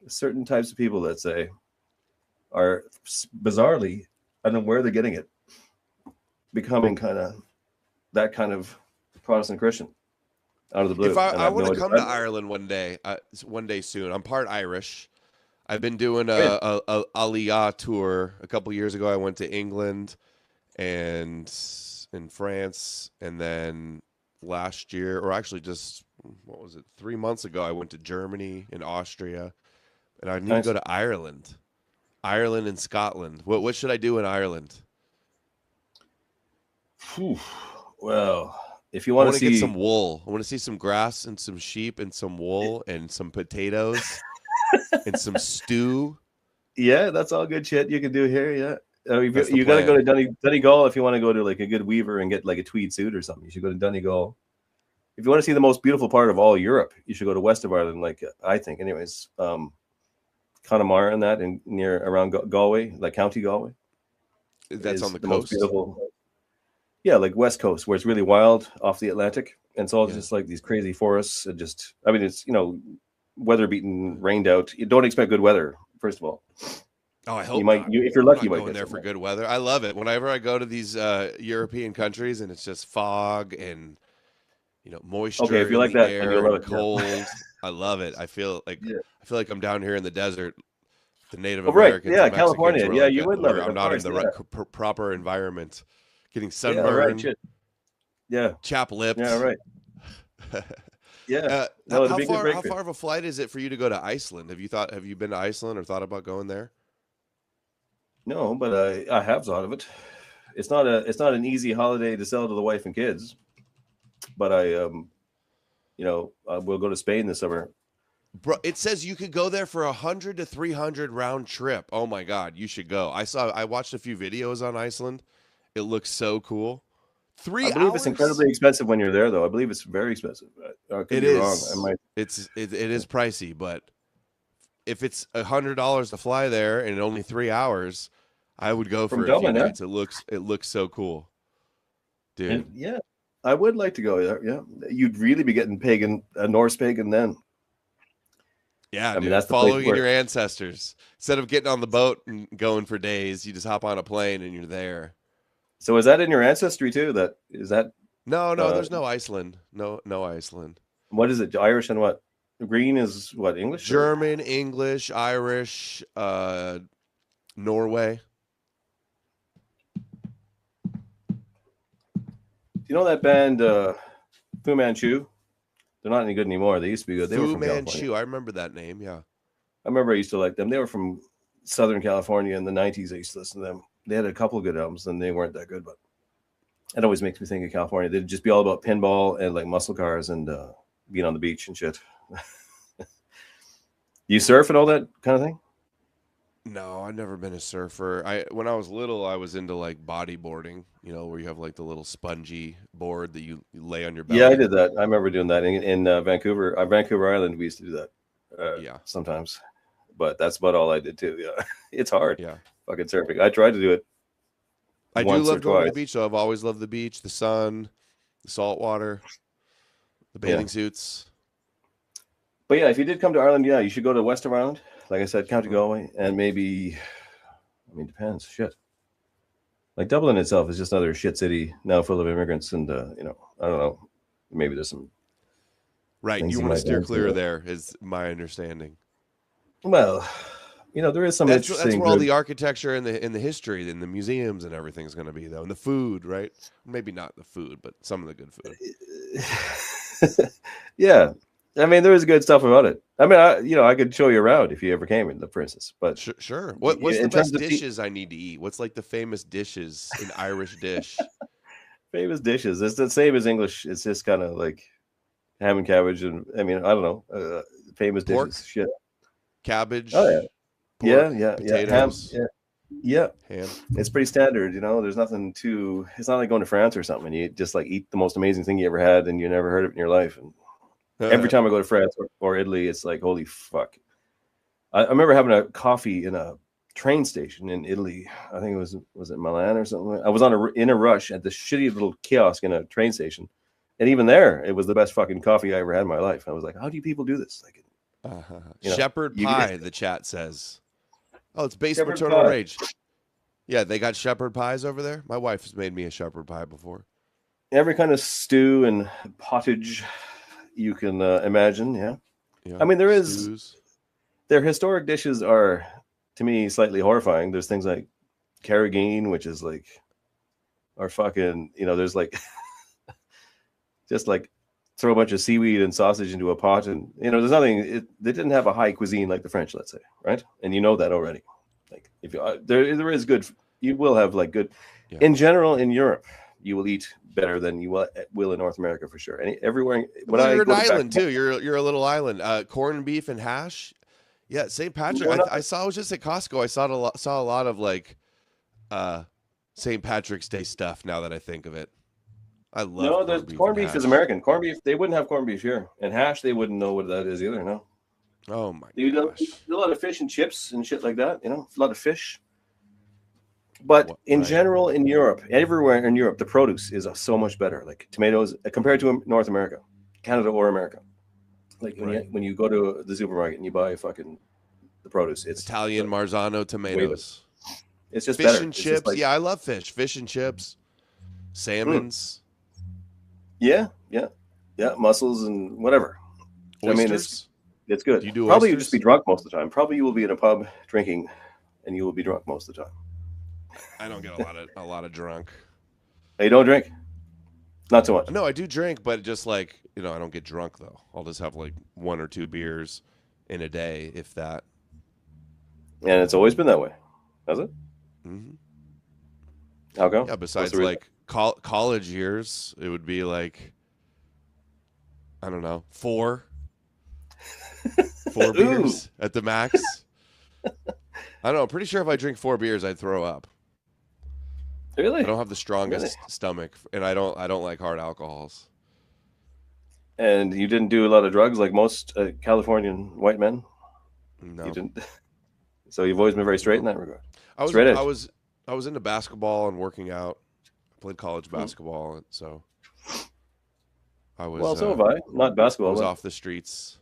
certain types of people, let's say, are bizarrely, I don't know where they're getting it, becoming that kind of Protestant Christian out of the blue. If I want to come to Ireland one day soon, I'm part Irish. I've been doing a Aliyah tour. A couple years ago, I went to England and in France, and then last year, or actually just, 3 months ago, I went to Germany and Austria, and I need to go to Ireland and Scotland. What should I do in Ireland? Well, if you want to see get some wool, I want to see some grass and some sheep and some wool and some potatoes and some stew. Yeah, that's all good shit you can do here. Yeah. You got to go to Donegal if you want to go to like a good weaver and get like a tweed suit or something. You should go to Donegal. If you want to see the most beautiful part of all Europe, you should go to west of Ireland. Like I think, anyways, Connemara and that, and near around Galway, like County Galway. That's on the coast. Most beautiful. Yeah, like west coast, where it's really wild off the Atlantic, and it's all just like these crazy forests. And just, I mean, it's weather beaten, rained out. You don't expect good weather, first of all. Oh, I hope you might. If you're lucky, you might go in there for good weather. I love it. Whenever I go to these European countries and it's just fog and moisture. Okay, if you like that, air, you'll love it. Cold. I love it. I feel like I'm down here in the desert. The Native Americans, right? Yeah, California. Yeah, you would love it. I'm not in the proper environment. Getting sunburned. Yeah, chapped lips. Yeah, right. Yeah. How far of a flight is it for you to go to Iceland? Have you been to Iceland or thought about going there? No, but I have thought of it. It's not an easy holiday to sell to the wife and kids. But I will go to Spain this summer. Bro, it says you could go there for 100 to 300 round trip. Oh my God, you should go. I watched a few videos on Iceland. It looks so cool. 3 hours? I believe it's incredibly expensive when you're there, though. I believe it's very expensive. I could be wrong. It is pricey, but if it's $100 to fly there and only 3 hours, I would go for a few nights. It looks so cool, dude. Yeah, I would like to go there. Yeah, you'd really be getting pagan, Norse pagan then. Yeah, I mean that's following in your ancestors. Instead of getting on the boat and going for days, you just hop on a plane and you're there. So is that in your ancestry too? No, there's no Iceland. No Iceland. What is it? Irish and what? Green is what? English? German, English, Irish, Norway. Do you know that band Fu Manchu? They're not any good anymore. They used to be good. They were from California. I remember that name. Yeah, I remember I used to like them. They were from Southern California in the 90s. I used to listen to them. They had a couple of good albums, and they weren't that good. But it always makes me think of California. They'd just be all about pinball and like muscle cars and being on the beach and shit. You surf and all that kind of thing? No, I've never been a surfer. When I was little, I was into like bodyboarding, where you have like the little spongy board that you lay on your belly. Yeah, I did that. I remember doing that in Vancouver. Vancouver Island, we used to do that. Sometimes. But that's about all I did too. Yeah. It's hard. Yeah. Fucking surfing. I tried to do it. I do love going to the beach, though. I've always loved the beach, the sun, the salt water, the bathing suits. But yeah, if you did come to Ireland, you should go to west of Ireland. Like I said, County Galway, and maybe, depends. Shit. Like Dublin itself is just another shit city now full of immigrants, and I don't know. Maybe there's some. Right, you want to steer clear of there, is my understanding. Well, there is some interesting. That's where all the architecture and the history and the museums and everything's going to be, though, and the food, right? Maybe not the food, but some of the good food. Yeah. There is good stuff about it. I could show you around if you ever came, for instance. But sure. What's the best dishes I need to eat? What's like the famous dishes in Irish dish? Famous dishes. It's the same as English. It's just kind of like ham and cabbage, and I don't know. Famous Pork? dishes. Shit. Cabbage. Oh yeah. Pork, yeah. Potatoes. Yeah, ham. it's pretty standard. There's nothing too. It's not like going to France or something. And you just like eat the most amazing thing you ever had, and you never heard of it in your life. And every time I go to France or Italy, it's like holy fuck. I remember having a coffee in a train station in Italy. I think was it Milan or something. I was in a rush at this shitty little kiosk in a train station, and even there, it was the best fucking coffee I ever had in my life. I was like, how do you people do this? Like, Shepherd pie, the chat says. Oh, it's base Shepherd maternal pie. rage. Yeah, they got shepherd pies over there. My wife has made me a shepherd pie before. Every kind of stew and pottage you can imagine. Yeah. I mean, their historic dishes are, to me, slightly horrifying. There's things like carrageen, which is like, or fucking, there's like, just like throw a bunch of seaweed and sausage into a pot, and there's nothing. They didn't have a high cuisine like the French, let's say, right? And you know that already. Like, if you there is good, you will have like good. Yeah. In general, in Europe, you will eat better than you will in North America for sure. And everywhere, you're an island too. You're a little island. Corned beef and hash. Yeah, St. Patrick. I was just at Costco. I saw a lot of like St. Patrick's Day stuff. Now that I think of it, I love. No, corned beef is American. Corned beef. They wouldn't have corned beef here, and hash. They wouldn't know what that is either. No. Oh my gosh. A lot of fish and chips and shit like that. A lot of fish. But in general, in Europe, everywhere in Europe, the produce is so much better. Like tomatoes compared to North America, Canada or America. Like when you go to the supermarket and you buy the produce, it's Italian Marzano tomatoes. It's just fish better. And chips. Like, yeah, I love fish. Fish and chips, salmons. Yeah, mussels and whatever. Oysters? I mean, it's good. Do you do Probably oysters? You'll just be drunk most of the time. Probably you will be in a pub drinking, and you will be drunk most of the time. I don't get a lot of drunk. You don't drink? Not so much. No, I do drink, but just like I don't get drunk though. I'll just have like 1 or 2 beers in a day, if that. And it's always been that way, has it? Mm-hmm. How come? Yeah. Besides like college years, it would be like I don't know 4 beers at the max. I don't know. I'm pretty sure if I drink 4 beers, I'd throw up. Really? I don't have the strongest stomach, and I don't like hard alcohols. And you didn't do a lot of drugs like most Californian white men? No. You didn't. So you've always been very straight in that regard. I was into basketball and working out. I played college basketball, so I was. Well, so have I. Not basketball. I was off the streets.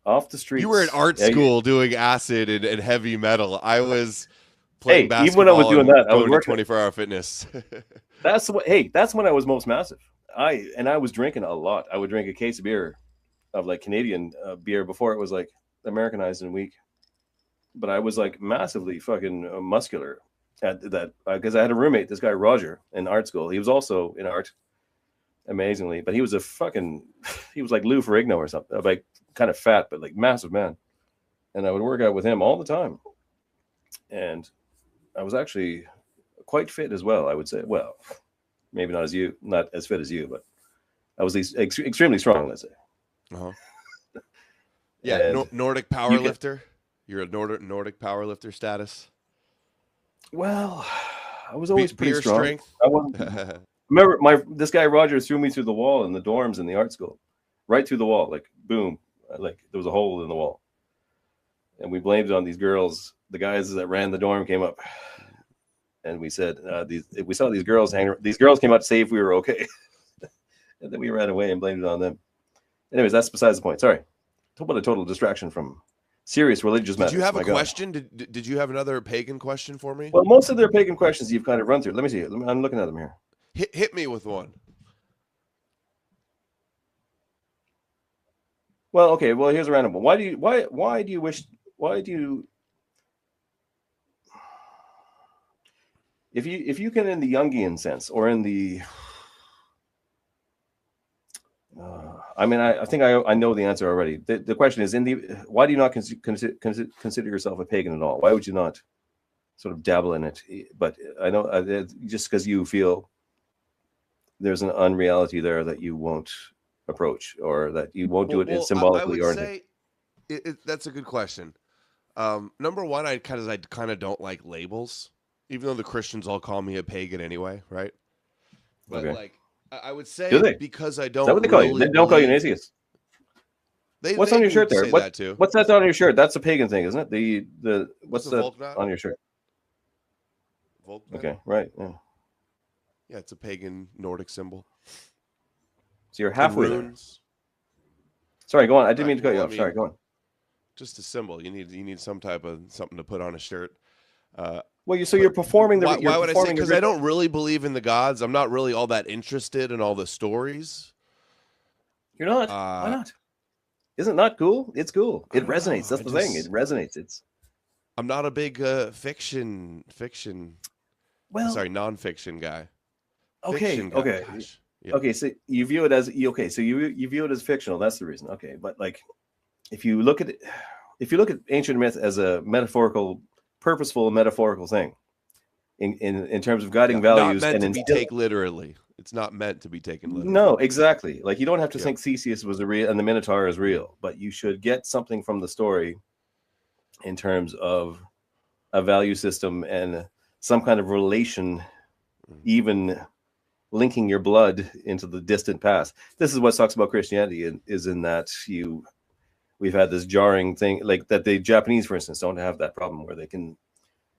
Off the streets. You were in art school doing acid and heavy metal. I was playing basketball. Even when I was doing that, I was working 24-hour fitness. That's when I was most massive. I was drinking a lot. I would drink a case of beer, of like Canadian beer, before it was like Americanized and weak. But I was like massively fucking muscular at that because I had a roommate, this guy Roger, in art school. He was also in art, amazingly, but he was he was like Lou Ferrigno or something, like kind of fat but like massive man. And I would work out with him all the time, and I was actually quite fit as well, I would say. Well, maybe not as fit as you, but I was extremely strong, let's say. Uh-huh. Yeah, Nordic powerlifter. You're a Nordic powerlifter status. Well, I was always pretty beer strong. Strength. I wasn't. Remember, this guy Roger threw me through the wall in the dorms in the art school, right through the wall, like boom, like there was a hole in the wall, and we blamed it on these girls. The guys that ran the dorm came up, and we said we saw these girls hanging. These girls came out to see if we were okay, and then we ran away and blamed it on them. Anyways, that's besides the point. Sorry, talk about a total distraction from serious religious matters. Did you have a question? Did you have another pagan question for me? Well, most of their pagan questions you've kind of run through. Let me see. I'm looking at them here. Hit me with one. Well, okay. Well, here's a random one. Why do you if you can, in the Jungian sense, or in the I think I know the answer already. The question is, why do you not consider yourself a pagan at all? Why would you not sort of dabble in it? But I know just because you feel there's an unreality there that you won't approach, or that you won't do it symbolically. I would say that's a good question. Number one, I kind of don't like labels, even though the Christians all call me a pagan anyway, right? But Okay. like, I would Do say they? Is because I that don't what they call you? really They don't call you an believe atheist. What's they on your do shirt there? say that too. What's that on your shirt? That's a pagan thing, isn't it? What's What's the that Volknot? on your shirt? Volknot? Okay, right. Yeah. Yeah, it's a pagan Nordic symbol. So you're And halfway there. runes. Sorry, go on. I didn't Right. mean to cut you Well, I off. Sorry, mean, go on. just a symbol. You need some type of something to put on a shirt. Well, so But you're performing the. You're why would I say? performing the Because I ritual. don't really believe in the gods. I'm not really all that interested in all the stories. You're not. Why not? Isn't it not cool? It's cool. It I don't resonates. know. That's the thing. It resonates. I'm not a big fiction. Well, Sorry, nonfiction guy. okay, Fiction guy. okay, Gosh. Yeah. okay. So you view it as okay. So you view it as fictional. That's the reason. Okay, but like, if you look at ancient myth as a purposeful metaphorical thing, in terms of guiding Not values meant and to be taken literally. It's not meant to be taken literally. No, exactly. Like you don't have to Yeah. think Theseus was real and the Minotaur is real, but you should get something from the story in terms of a value system and some kind of relation, even linking your blood into the distant past. This is what sucks about Christianity, is in that we've had this jarring thing, like that the Japanese, for instance, don't have that problem where they can,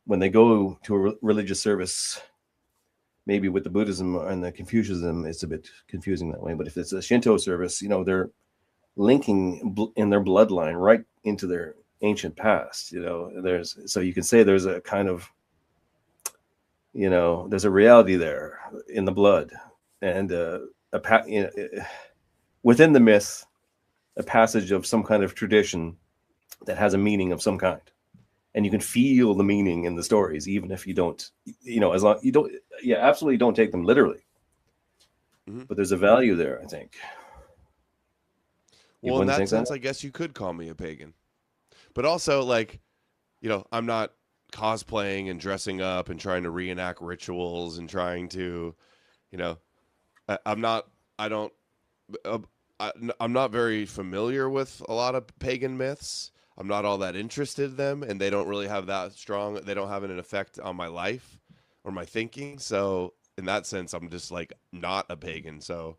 when they go to a religious service, maybe with the Buddhism and the Confucianism, it's a bit confusing that way. But if it's a Shinto service, they're linking in their bloodline right into their ancient past. So you can say there's a kind of, there's a reality there in the blood, and within the myth, a passage of some kind of tradition that has a meaning of some kind. And you can feel the meaning in the stories, even if you don't, as long you don't, absolutely don't take them literally. Mm-hmm. But there's a value there, I think. Well, in that sense, I guess you could call me a pagan. But also, like, I'm not cosplaying and dressing up and trying to reenact rituals and trying to, I'm not very familiar with a lot of pagan myths. I'm not all that interested in them, and they don't really have they don't have an effect on my life or my thinking. So in that sense, I'm just like not a pagan. So.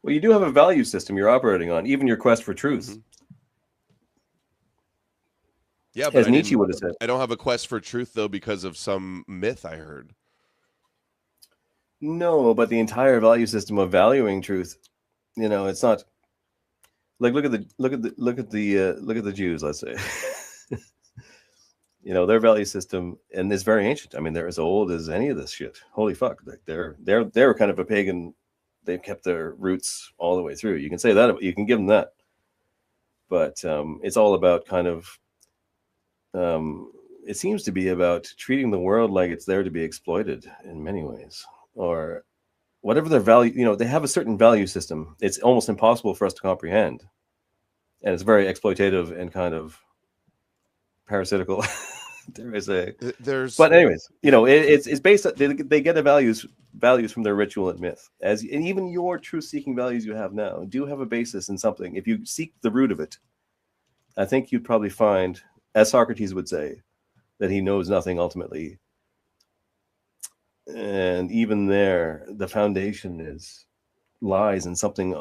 Well, you do have a value system you're operating on, even your quest for truth. Mm-hmm. Yeah, but as Nietzsche would have said. I don't have a quest for truth, though, because of some myth I heard. No, but the entire value system of valuing truth, it's not like look at the Jews, let's say. Their value system, and it's very ancient. I mean, they're as old as any of this shit. Holy fuck! Like they're kind of a pagan. They've kept their roots all the way through. You can say that. You can give them that. But it's all about kind of. It seems to be about treating the world like it's there to be exploited in many ways, or whatever their value. They have a certain value system. It's almost impossible for us to comprehend, and it's very exploitative and kind of parasitical. Dare I say? But anyways, it's based. They get the values from their ritual and myth, and even your truth-seeking values you have now do have a basis in something. If you seek the root of it, I think you'd probably find, as Socrates would say, that he knows nothing ultimately. And even there, the foundation lies in something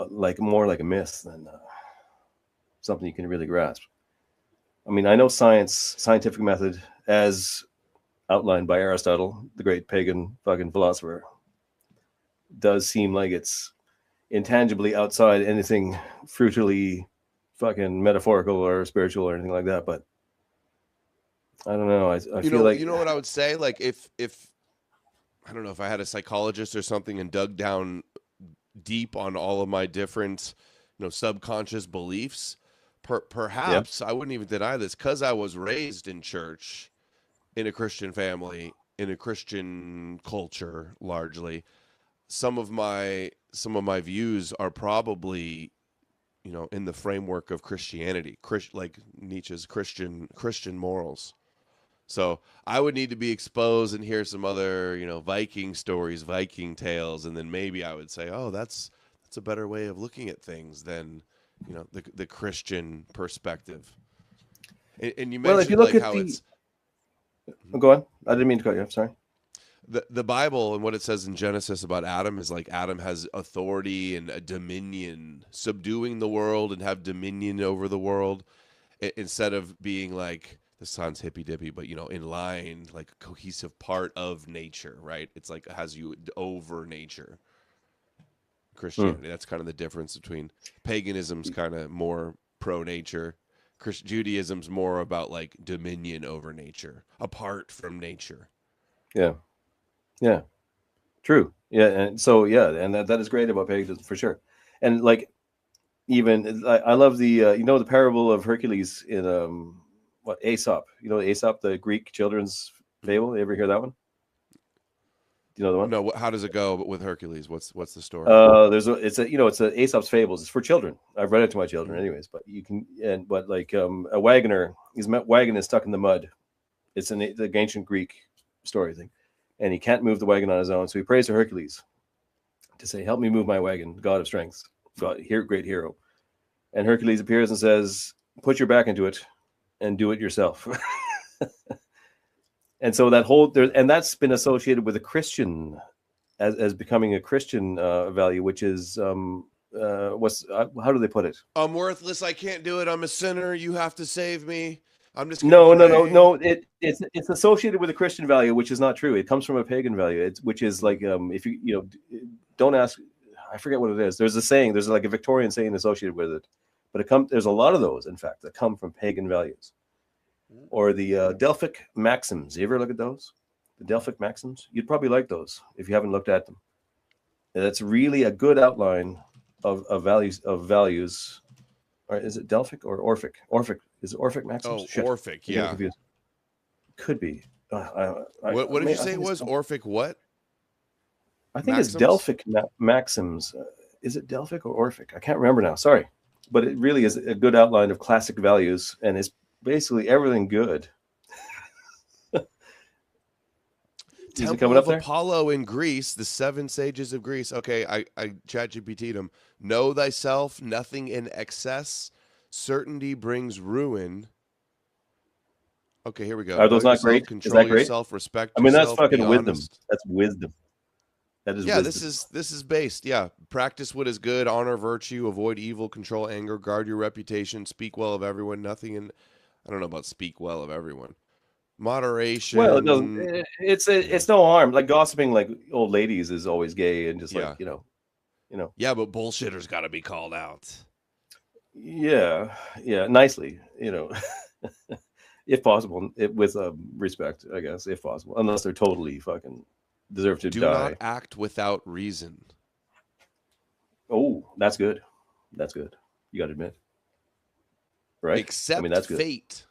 more like a myth than something you can really grasp. I mean, I know scientific method, as outlined by Aristotle, the great pagan fucking philosopher, does seem like it's intangibly outside anything fruitily fucking metaphorical or spiritual or anything like that. But I don't know. I feel like, what I would say, like if I don't know, if I had a psychologist or something and dug down deep on all of my different, subconscious beliefs, perhaps I wouldn't even deny this, because I was raised in church, in a Christian family, in a Christian culture, largely. Some of my views are probably, in the framework of Christianity, like Nietzsche's Christian morals. So I would need to be exposed and hear some other, Viking stories, Viking tales, and then maybe I would say, oh, that's a better way of looking at things than, the Christian perspective. And you Well, if you mentioned look like at how the, it's go on. I didn't mean to cut you off. Sorry. the Bible and what it says in Genesis about Adam is like Adam has authority and a dominion, subduing the world and have dominion over the world, instead of being like, this sounds hippy dippy, but in line, like a cohesive part of nature, right? It's like it has you over nature. Christianity. That's kind of the difference between paganism's kind of more pro nature. Judaism's more about like dominion over nature, apart from nature. Yeah. Yeah. True. Yeah. And so, yeah. And that is great about paganism for sure. And like, even I love the, the parable of Hercules in, Aesop, Aesop, the Greek children's fable. You ever hear that one? Do you know the one? No, how does it go with Hercules? What's the story? It's a Aesop's fables. It's for children. I've read it to my children anyways, but you can, but like, a wagoner, his wagon is stuck in the mud. It's the ancient Greek story thing. And he can't move the wagon on his own. So he prays to Hercules to say, help me move my wagon, God of strength, God, great hero. And Hercules appears and says, put your back into it and do it yourself. And so that's been associated with a Christian as becoming a Christian value, which is, how do they put it? I'm worthless. I can't do it. I'm a sinner. You have to save me. I'm just No. It's associated with a Christian value, which is not true. It comes from a pagan value. Which is like, if you don't ask, I forget what it is. There's a saying. There's like a Victorian saying associated with it, but there's a lot of those, in fact, that come from pagan values, or the Delphic maxims. You ever look at those? The Delphic maxims. You'd probably like those if you haven't looked at them. And that's really a good outline of values. Or is it Delphic or Orphic? Orphic. Is it Orphic maxims? Oh, Orphic, yeah. Could be. What did you say it was? Orphic what? I think it's Delphic maxims. Is it Delphic or Orphic? I can't remember now. Sorry. But it really is a good outline of classic values, and it's basically everything good. Temple of Apollo in Greece, the 7 sages of Greece. Okay, I ChatGPT'd them. Know thyself, nothing in excess. Certainty brings ruin. Okay, here we go. Are those not great? Control is that great? yourself, respect I mean, yourself, that's fucking wisdom. That's wisdom. That is wisdom. This is based. Yeah. Practice what is good, honor virtue, avoid evil, control anger, guard your reputation, speak well of everyone, nothing in I don't know about speak well of everyone. Moderation. Well, it doesn't. It's no harm. Like gossiping, like old ladies, is always gay and just like Yeah, but bullshitters got to be called out. Yeah, nicely, if possible, with respect, I guess, if possible, unless they're totally fucking deserve to die. Do not act without reason. Oh, that's good. That's good. You got to admit, right? Accept that's good. Fate.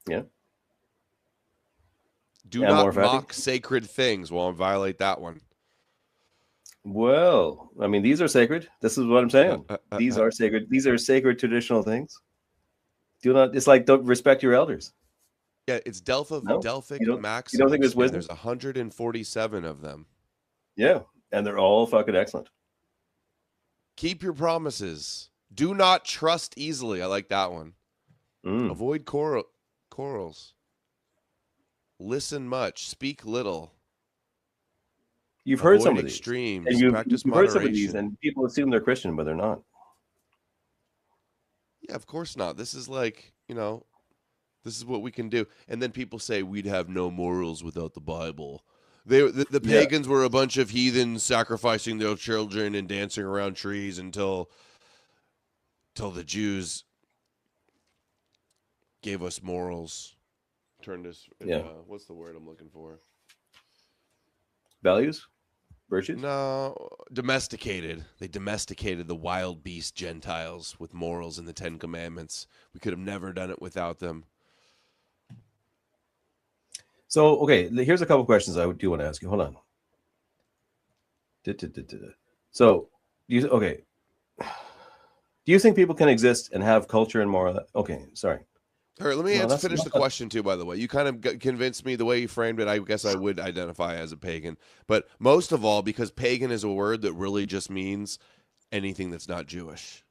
Yeah. Do not mock sacred things. Well, violate that one. Well, I mean, these are sacred. This is what I'm saying. These are sacred. These are sacred traditional things. Do not. It's like don't respect your elders. Yeah, it's Delphic maxims. You don't think there's wisdom? There's 147 of them. Yeah, and they're all fucking excellent. Keep your promises. Do not trust easily. I like that one. Avoid quarrels. Listen much. Speak little. You've heard some of these. Extremes. And you've practice heard some of these, and people assume they're Christian, but they're not. Yeah, of course not. This is like, this is what we can do. And then people say we'd have no morals without the Bible. The pagans were a bunch of heathens sacrificing their children and dancing around trees until the Jews gave us morals. Turned us what's the word I'm looking for? Values? Virtues? No, domesticated. They domesticated the wild beast Gentiles with morals in the 10 Commandments. We could have never done it without them. So, okay, here's a couple questions I do want to ask you. Hold on. So, do you think people can exist and have culture and moral? Okay, sorry. All right, let me finish the question too, by the way. You kind of convinced me the way you framed it. I guess I would identify as a pagan. But most of all, because pagan is a word that really just means anything that's not Jewish.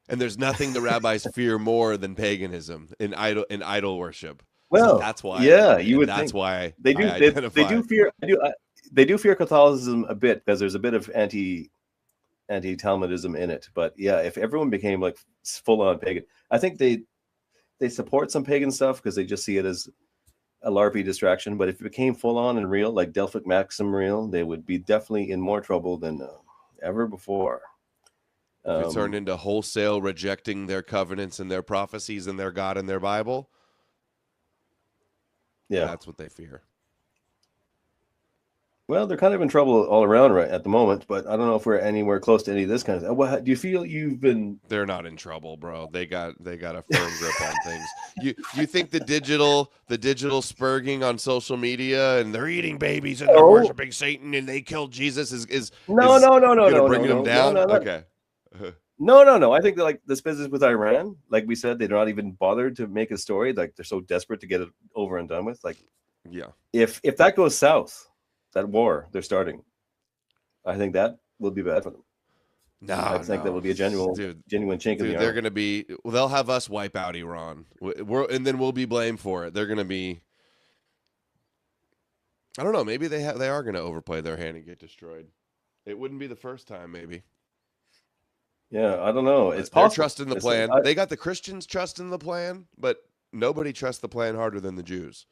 And there's nothing the rabbis fear more than paganism and idol worship. So Well, that's why, yeah, you would that's think why they I do. They identify. do fear. They do fear Catholicism a bit because there's a bit of anti-Talmudism in it. But yeah, if everyone became like full on pagan, I think they support some pagan stuff because they just see it as a LARPy distraction. But if it became full on and real, like Delphic Maxim real, they would be definitely in more trouble than ever before. If it turned into wholesale rejecting their covenants and their prophecies and their God and their Bible, yeah, that's what they fear. Well, they're kind of in trouble all around right at the moment, but I don't know if we're anywhere close to any of this kind of stuff. What, do you feel you've been? They're not in trouble, bro. They got a firm grip on things. You think the digital spurging on social media and they're eating babies and they're worshiping Satan and they killed Jesus is no, bringing them down? Okay. No. I think that, like this business with Iran, like we said, they're not even bothered to make a story. Like they're so desperate to get it over and done with. Like, yeah, if that goes south, that war they're starting, I think that will be bad for them. I think that will be a genuine chink in the arm. They're going to be. Well, they'll have us wipe out Iran, and then we'll be blamed for it. They're going to be. I don't know. Maybe they are going to overplay their hand and get destroyed. It wouldn't be the first time, maybe. Yeah, I don't know. It's they're possible. Trusting the plan. They got the Christians trusting the plan, but nobody trusts the plan harder than the Jews.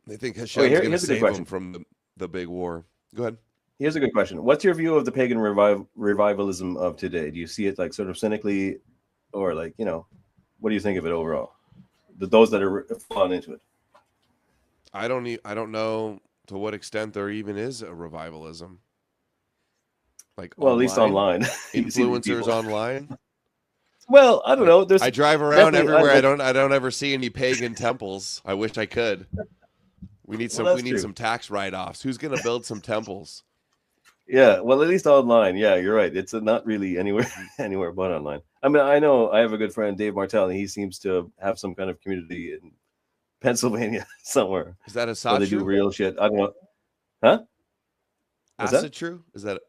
They think Hashem's going to save them from the big war. Go ahead. Here's a good question. What's your view of the pagan revivalism of today? Do you see it like sort of cynically, or like, what do you think of it overall? Those that are falling into it. I don't know to what extent there even is a revivalism. Like, well, at least online. Influencers online. Well, I don't know. I drive around everywhere. I don't ever see any pagan temples. I wish I could. We need some tax write-offs. Who's going to build some temples? Yeah, well, at least online. Yeah, you're right. It's not really anywhere but online. I mean, I know I have a good friend, Dave Martell, and he seems to have some kind of community in Pennsylvania somewhere. Is that a they do real shit? I don't know. Huh? Acid true? Is that?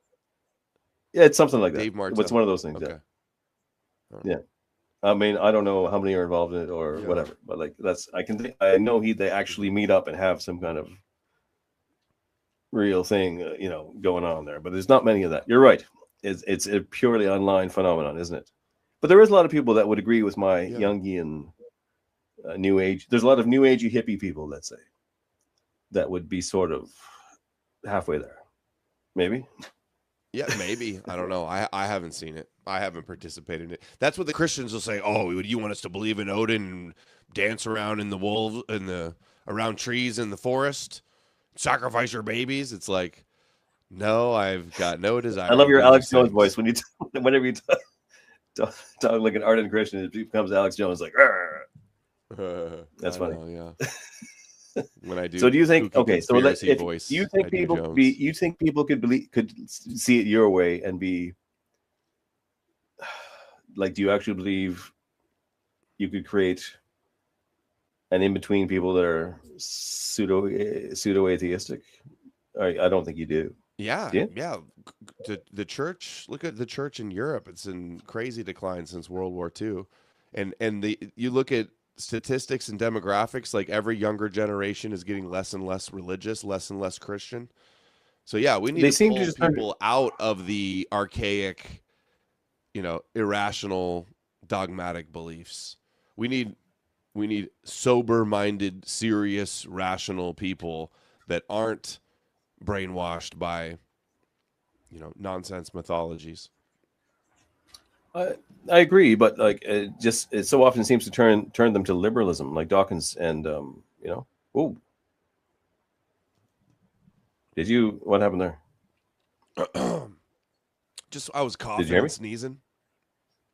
Yeah, it's something like that. Dave Martell. It's one of those things. Okay. Yeah. I mean, I don't know how many are involved in it or whatever, but like I know they actually meet up and have some kind of real thing, going on there, but there's not many of that. You're right. It's a purely online phenomenon, isn't it? But there is a lot of people that would agree with my Jungian new age. There's a lot of new agey hippie people, let's say, that would be sort of halfway there. Maybe. Yeah, maybe. I don't know. I haven't seen it. I haven't participated in it. That's what the Christians will say. Oh, you want us to believe in Odin and dance around in the wolves around trees in the forest, sacrifice your babies? It's like, no, I've got no desire. I love your Alex Jones voice whenever you talk like an ardent Christian. It becomes Alex Jones, like. That's funny. Know, yeah. When I do. So do you think? Okay, so voice, you think people could see it your way and be like? Do you actually believe you could create an in between people that are pseudo atheistic? I don't think you do. Yeah. The church. Look at the church in Europe. It's in crazy decline since World War II, and you look at statistics and demographics, like every younger generation is getting less and less religious, less and less Christian. So yeah, we need to pull people out of the archaic, irrational, dogmatic beliefs. We need sober-minded, serious, rational people that aren't brainwashed by, nonsense mythologies. I agree, but like it so often seems to turn them to liberalism, like Dawkins and Whoa. What happened there? I was coughing and sneezing.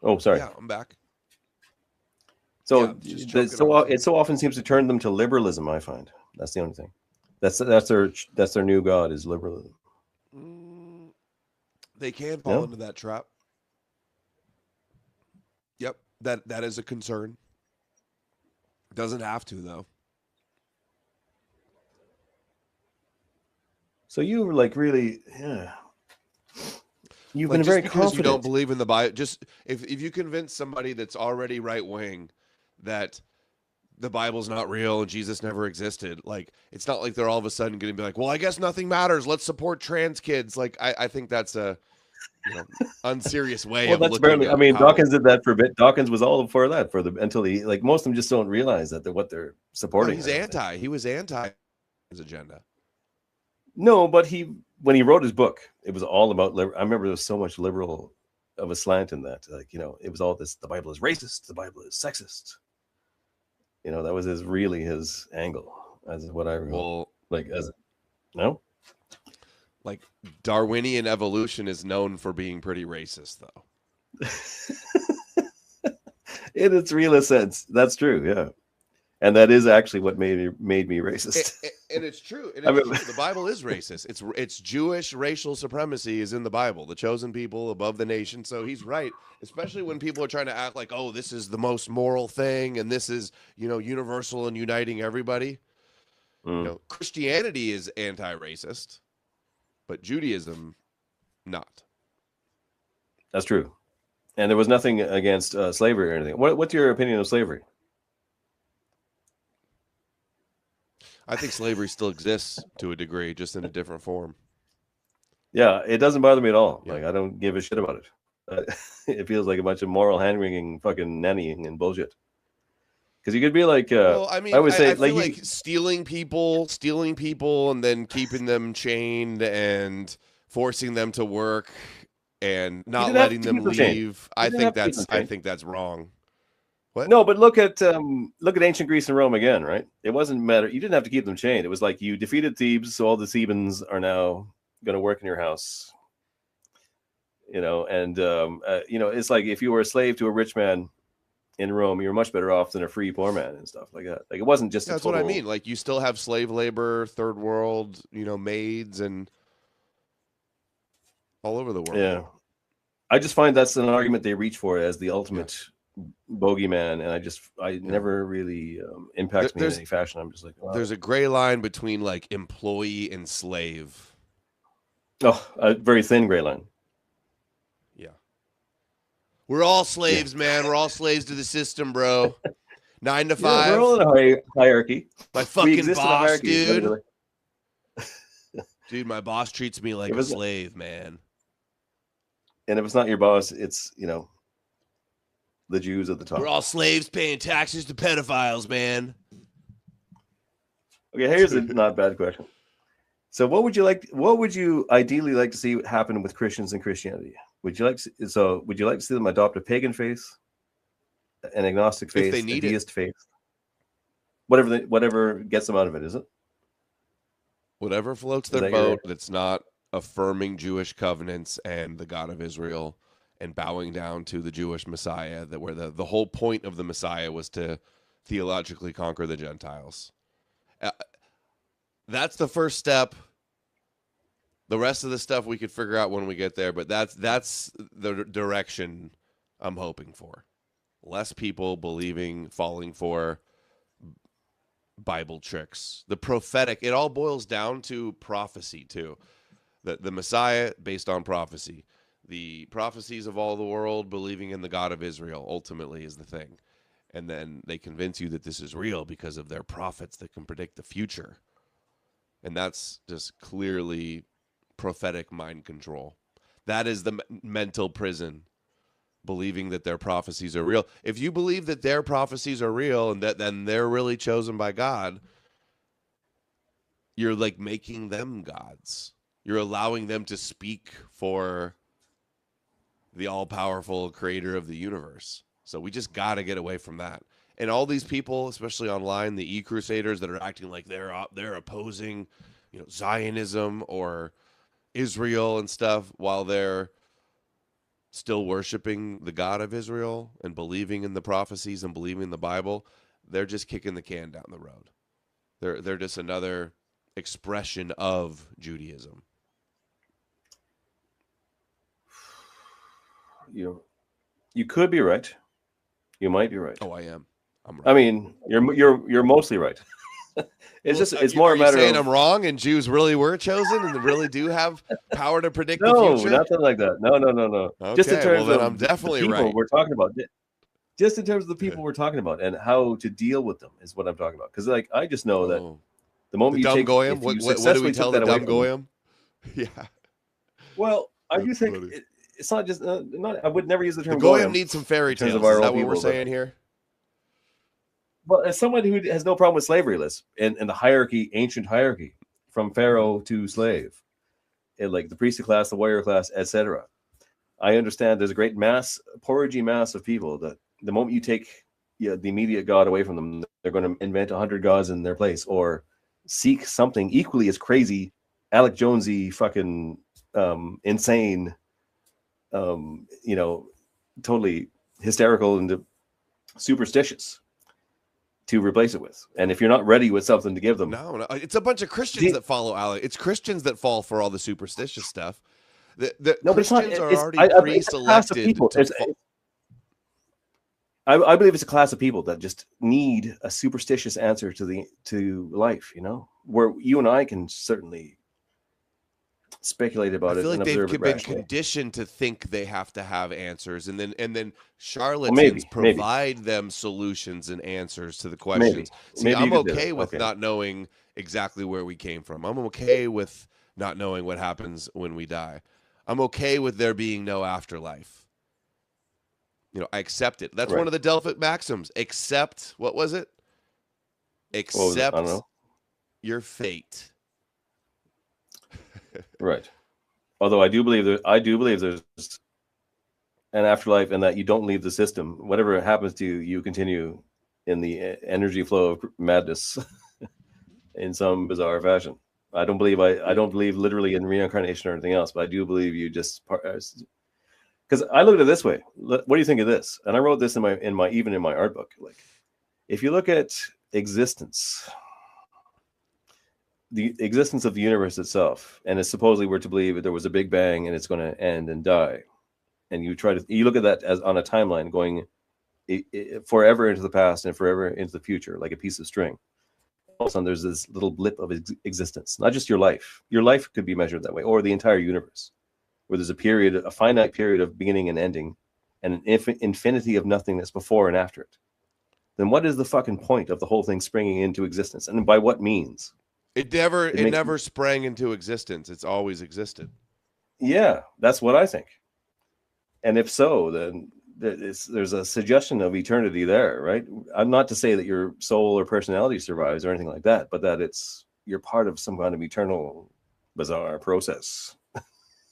Oh, sorry. Yeah, I'm back. So it so often seems to turn them to liberalism. I find that's the only thing. That's their new god is liberalism. They can fall into that trap. Yep, that is a concern. Doesn't have to, though. So you were like really, You've Like, been just very because you don't confident. believe in the Bible, just if you convince somebody that's already right wing that the Bible's not real and Jesus never existed, like, it's not like they're all of a sudden going to be like, well, I guess nothing matters. Let's support trans kids. Like, I think that's a, unserious way Well, of that's looking barely. I at mean, how. Dawkins did that for a bit. Dawkins was all for that for the until he like most of them just don't realize that they're what they're No, supporting. he's anti. He was anti his agenda. No, but when he wrote his book, it was all about. I remember there was so much liberal of a slant in that. Like it was all this. The Bible is racist. The Bible is sexist. That was his angle, as what I recall. Well, No. like, Darwinian evolution is known for being pretty racist, though. In its realest sense, that's true. Yeah, and that is actually what made me racist. And it's true. And I it's mean, true. The Bible is racist. It's Jewish racial supremacy is in the Bible. The chosen people above the nation. So he's right, especially when people are trying to act like, oh, this is the most moral thing, and this is universal and uniting everybody. Christianity is anti-racist, but Judaism not. That's true. And there was nothing against slavery or anything. What's your opinion of slavery? I think slavery still exists to a degree, just in a different form. Yeah, it doesn't bother me at all. Yeah. Like, I don't give a shit about it. It feels like a bunch of moral hand-wringing, fucking nannying and bullshit. Because you could be like, well, I mean, I would say, I feel like stealing people, and then keeping them chained and forcing them to work and not letting them leave. I think that's wrong. What? No, but look at ancient Greece and Rome again, right? It wasn't matter. You didn't have to keep them chained. It was like you defeated Thebes, so all the Thebans are now going to work in your house. And it's like if you were a slave to a rich man in Rome, you're much better off than a free poor man and stuff like that. Like, it wasn't just that's what I mean. Like, you still have slave labor, third world, maids and all over the world. Yeah, I just find that's an argument they reach for as the ultimate bogeyman, and I never really impacts me in any fashion. I'm just like, wow. There's a gray line between like employee and slave. Oh, a very thin gray line. Yeah, we're all slaves, man. We're all slaves to the system, bro. 9 to 5. We're all in a hierarchy. My fucking boss, dude. Dude, my boss treats me like a slave, man. And if it's not your boss, it's the Jews at the top. We're all slaves paying taxes to pedophiles, man. Okay, here's a not bad question. So what would you ideally like to see happen with Christians and Christianity? Would you like to see them adopt a pagan faith, an agnostic faith, a deist faith? Whatever gets them out of it, is it? Whatever floats their boat that's not affirming Jewish covenants and the God of Israel and bowing down to the Jewish Messiah, that where the whole point of the Messiah was to theologically conquer the Gentiles. That's the first step. The rest of the stuff we could figure out when we get there, but that's the direction I'm hoping for. Less people falling for Bible tricks. The prophetic, it all boils down to prophecy too. The Messiah based on prophecy. The prophecies of all the world believing in the God of Israel ultimately is the thing. And then they convince you that this is real because of their prophets that can predict the future. And that's just clearly prophetic mind control. That is the mental prison, believing that their prophecies are real. If you believe that their prophecies are real and that then they're really chosen by God, you're like making them gods. You're allowing them to speak for the all-powerful creator of the universe. So we just got to get away from that. And all these people, especially online, the e-crusaders that are acting like they're opposing, Zionism or Israel and stuff, while they're still worshiping the God of Israel and believing in the prophecies and believing in the Bible, they're just kicking the can down the road. They're just another expression of Judaism. You could be right. You might be right. Oh, I am. I'm right. I mean, you're mostly right. It's more a matter saying of I'm wrong and Jews really were chosen and really do have power to predict the no, future. nothing like that. No. Okay, Just in terms then of I'm definitely the people right. we're talking about. Just in terms of the people we're talking about and how to deal with them is what I'm talking about. Because like I just know that the moment the you dumb take, goyim. if you What do we successfully tell took the that away dumb from them, goyim? Yeah. well, I do That's think funny. it's not just not. I would never use the The term goyim goyim needs some fairy in terms tales. of our Is that own what we're people, saying here? But as someone who has no problem with slavery, Liz, and the hierarchy, ancient hierarchy, from pharaoh to slave, and like the priestly class, the warrior class, etc. I understand there's a great porridgey mass of people that the moment you take the immediate God away from them, they're going to invent 100 gods in their place or seek something equally as crazy, Alec Jonesy, fucking insane, totally hysterical and superstitious to replace it with. And if you're not ready with something to give them, no, it's a bunch of Christians that follow Alec. It's Christians that fall for all the superstitious stuff. The Christians are already pre-selected. I believe it's a class of people that just need a superstitious answer to life. Where you and I can certainly speculate about it. I feel like they've been conditioned to think they have to have answers, and then charlatans provide them solutions and answers to the questions. See, I'm okay with not knowing exactly where we came from. I'm okay with not knowing what happens when we die. I'm okay with there being no afterlife. I accept it. That's one of the Delphic maxims. Accept, what was it? Accept your fate. Right. Although I do believe there's an afterlife and that you don't leave the system. Whatever happens to you, you continue in the energy flow of madness in some bizarre fashion. I don't believe literally in reincarnation or anything else, but I do believe you just because I look at it this way. What do you think of this? And I wrote this in my art book. Like, if you look at existence, the existence of the universe itself, and it's supposedly we're to believe that there was a big bang and it's going to end and die, and you look at that as on a timeline going forever into the past and forever into the future, like a piece of string. All of a sudden, there's this little blip of existence. Not just your life. Your life could be measured that way, or the entire universe, where there's a finite period of beginning and ending, and an infinity of nothingness before and after it. Then what is the fucking point of the whole thing springing into existence, and by what means? It never sprang into existence. It's always existed. Yeah, that's what I think. And if so, then there's a suggestion of eternity there, right? I'm not to say that your soul or personality survives or anything like that, but that you're part of some kind of eternal, bizarre process.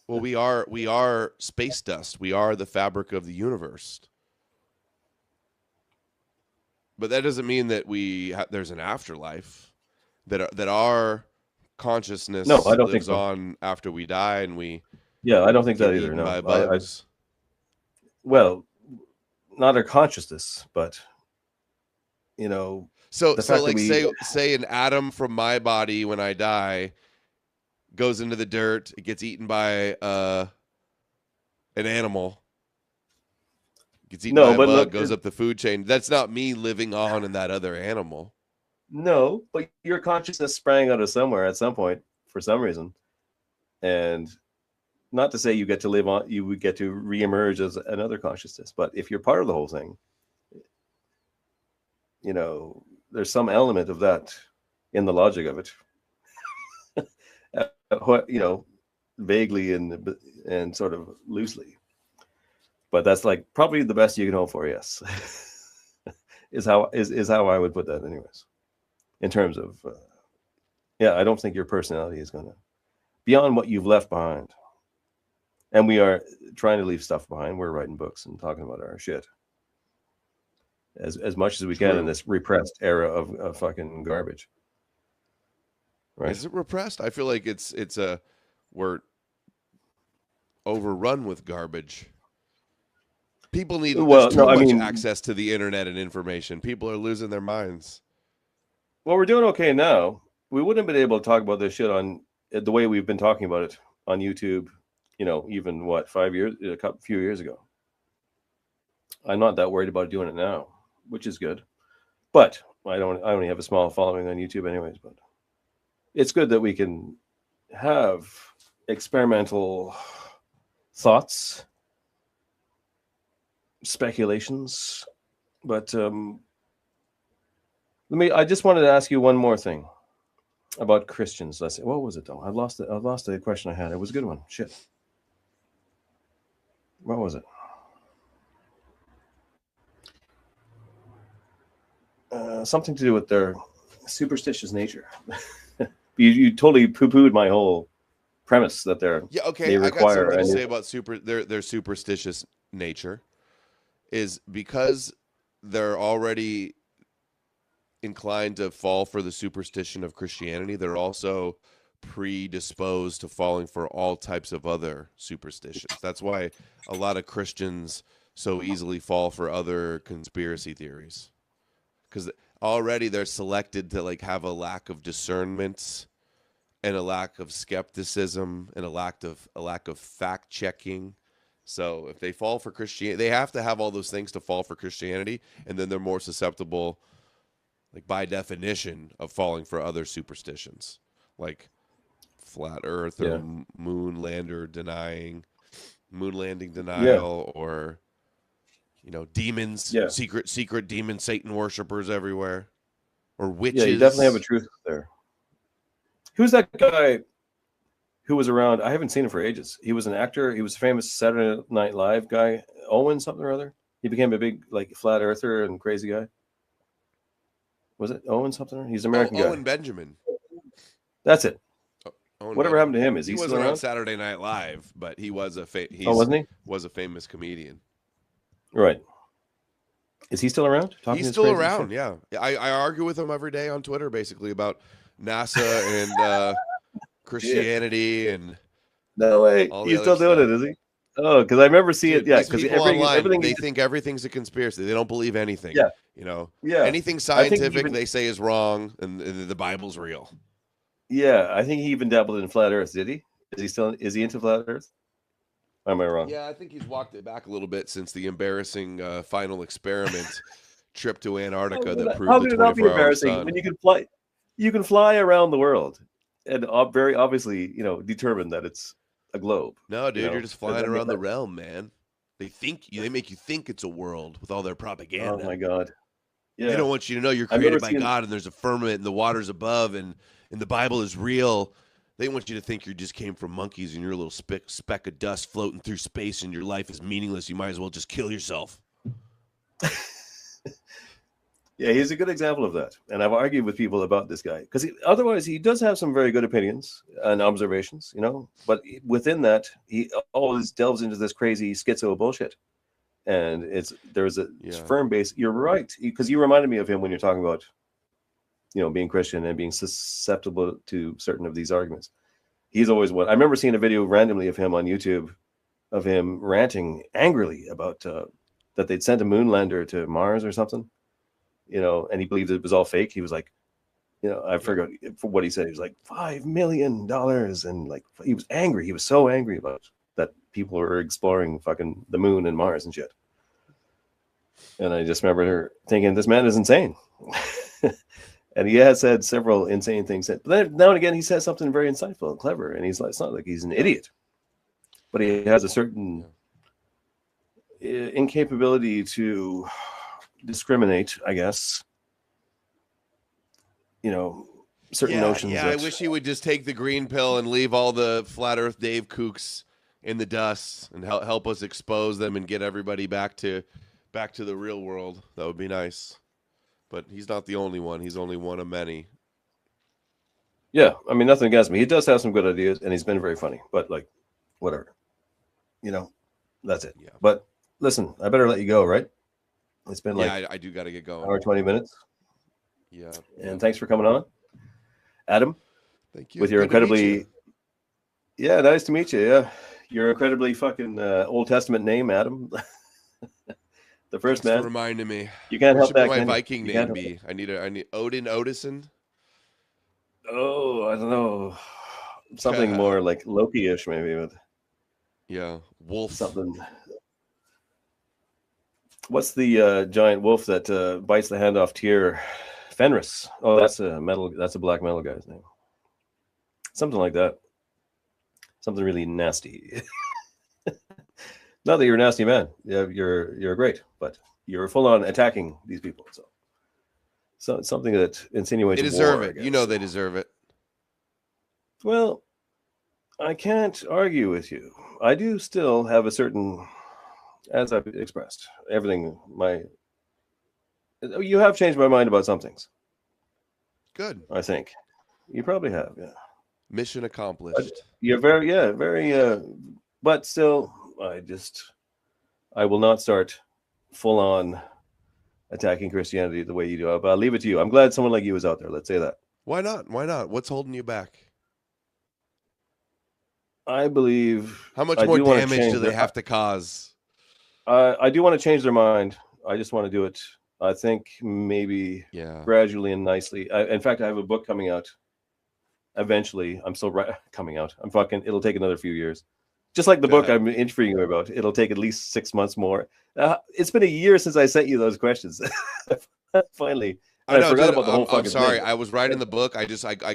Well, we are space dust. We are the fabric of the universe. But that doesn't mean that there's an afterlife. That our consciousness lives on after we die, and we I don't think that either. No, by bugs. Well, not our consciousness, but So like say an atom from my body when I die goes into the dirt, it gets eaten by an animal, gets eaten by a bug, goes up the food chain. That's not me living on in that other animal. No, but your consciousness sprang out of somewhere at some point for some reason. And not to say you get to live on, you would get to reemerge as another consciousness. But if you're part of the whole thing, there's some element of that in the logic of it. Vaguely and sort of loosely. But that's like probably the best you can hope for, yes. is how I would put that anyways. In terms of, I don't think your personality is going to, beyond what you've left behind. And we are trying to leave stuff behind. We're writing books and talking about our shit as much as we can in this repressed era of fucking garbage. Right? Is it repressed? I feel like we're overrun with garbage. People need much access to the internet and information. People are losing their minds. Well, we're doing okay now. We wouldn't have been able to talk about this shit on the way we've been talking about it on YouTube, even 5 few years ago. I'm not that worried about doing it now, which is good. But I only have a small following on YouTube anyways, but it's good that we can have experimental thoughts, speculations. But I just wanted to ask you one more thing about Christians. Let's see, what was it though? I lost the question I had. It was a good one. Shit. What was it? Something to do with their superstitious nature. you totally poo-pooed my whole premise that they I got require. something to say about their superstitious nature is because they're already inclined to fall for the superstition of Christianity. They're also predisposed to falling for all types of other superstitions. That's why a lot of Christians so easily fall for other conspiracy theories, because already they're selected to like have a lack of discernment and a lack of skepticism and a lack of fact checking. So if they fall for Christianity, they have to have all those things to fall for Christianity, and then they're more susceptible, like by definition, of falling for other superstitions, like flat Earth or moon landing denial, or demons, secret demon Satan worshippers everywhere, or witches. Yeah, you definitely have a truth there. Who's that guy who was around? I haven't seen him for ages. He was an actor. He was a famous Saturday Night Live guy, Owen something or other. He became a big like flat earther and crazy guy. Was it Owen something? He's an American guy. Owen Benjamin. That's it. Owen Whatever happened to him? Is he wasn't still around? on Saturday Night Live, but he was wasn't he? Was a famous comedian. Right. Is he still around? He's still around, yeah. I argue with him every day on Twitter, basically, about NASA and Christianity and no way. He's still doing it, is he? Oh, because I remember seeing it. Yeah, because everything they think everything's a conspiracy. They don't believe anything. Yeah. Yeah. Anything scientific they say is wrong, and the Bible's real. Yeah, I think he even dabbled in flat Earth. Did he? Is he into flat Earth? Or am I wrong? Yeah, I think he's walked it back a little bit since the embarrassing final experiment trip to Antarctica that proved the 24-hour sun. When you can fly around the world, and very obviously, determine that it's a globe. No, dude, you're just flying around the realm, man. They make you think it's a world with all their propaganda. Oh my God! Yeah, they don't want you to know you're created by God, and there's a firmament and the waters above, and the Bible is real. They want you to think you just came from monkeys and you're a little speck of dust floating through space and your life is meaningless. You might as well just kill yourself. Yeah, he's a good example of that. And I've argued with people about this guy because otherwise he does have some very good opinions and observations, but within that, he always delves into this crazy schizo bullshit. And there's a firm base. You're right. Because you reminded me of him when you're talking about being Christian and being susceptible to certain of these arguments. He's always I remember seeing a video randomly of him on YouTube of him ranting angrily about that they'd sent a moon lander to Mars or something, and he believed it was all fake. He was like, I forgot what he said. He was like $5 million. And like, he was angry. He was so angry about that people were exploring fucking the moon and Mars and shit. And I just remember her thinking, this man is insane. And he has said several insane things. But then now and again, he says something very insightful and clever. And it's not like he's an idiot. But he has a certain incapability to discriminate, I guess. Certain notions. Yeah, I wish he would just take the green pill and leave all the flat Earth Dave kooks in the dust and help us expose them and get everybody back to the real world. That would be nice. But he's not the only one. He's only one of many. Yeah, I mean, nothing against me. He does have some good ideas, and he's been very funny. But, like, whatever. That's it. Yeah. But, listen, I better let you go, right? It's been I do got to get going. Hour 20 minutes. Yeah. And thanks for coming on. Adam. Thank you. With your incredibly... Yeah, nice to meet you. Yeah. Your incredibly fucking Old Testament name, Adam. The first man. Reminding me. You can't help that. What should my Viking name be? I need Odin Odysee. Oh, I don't know. Something more like Loki-ish, maybe. But wolf. Something. What's the giant wolf that bites the hand off Tyr Fenris. Oh, that's a black metal guy's name. Something like that. Something really nasty. Not that you're a nasty man. Yeah, you're great, but you're full on attacking these people. So it's something that insinuates They deserve war, it. You know they deserve it. Well, I can't argue with you. I do still have a certain, as I've expressed, you have changed my mind about some things. Good. I think. You probably have, yeah. Mission accomplished. You're very, but still, I will not start full on attacking Christianity the way you do. But I'll leave it to you. I'm glad someone like you is out there. Let's say that. Why not? Why not? What's holding you back? I believe. How much more damage do they have to cause? I do want to change their mind. I just want to do it. I think maybe gradually and nicely. In fact, I have a book coming out. Eventually, I'm still coming out. It'll take another few years. Just like the book I'm interviewing you about, it'll take at least 6 months more. It's been a year since I sent you those questions. Finally, I forgot about the whole fucking thing. I'm sorry. I was writing the book. I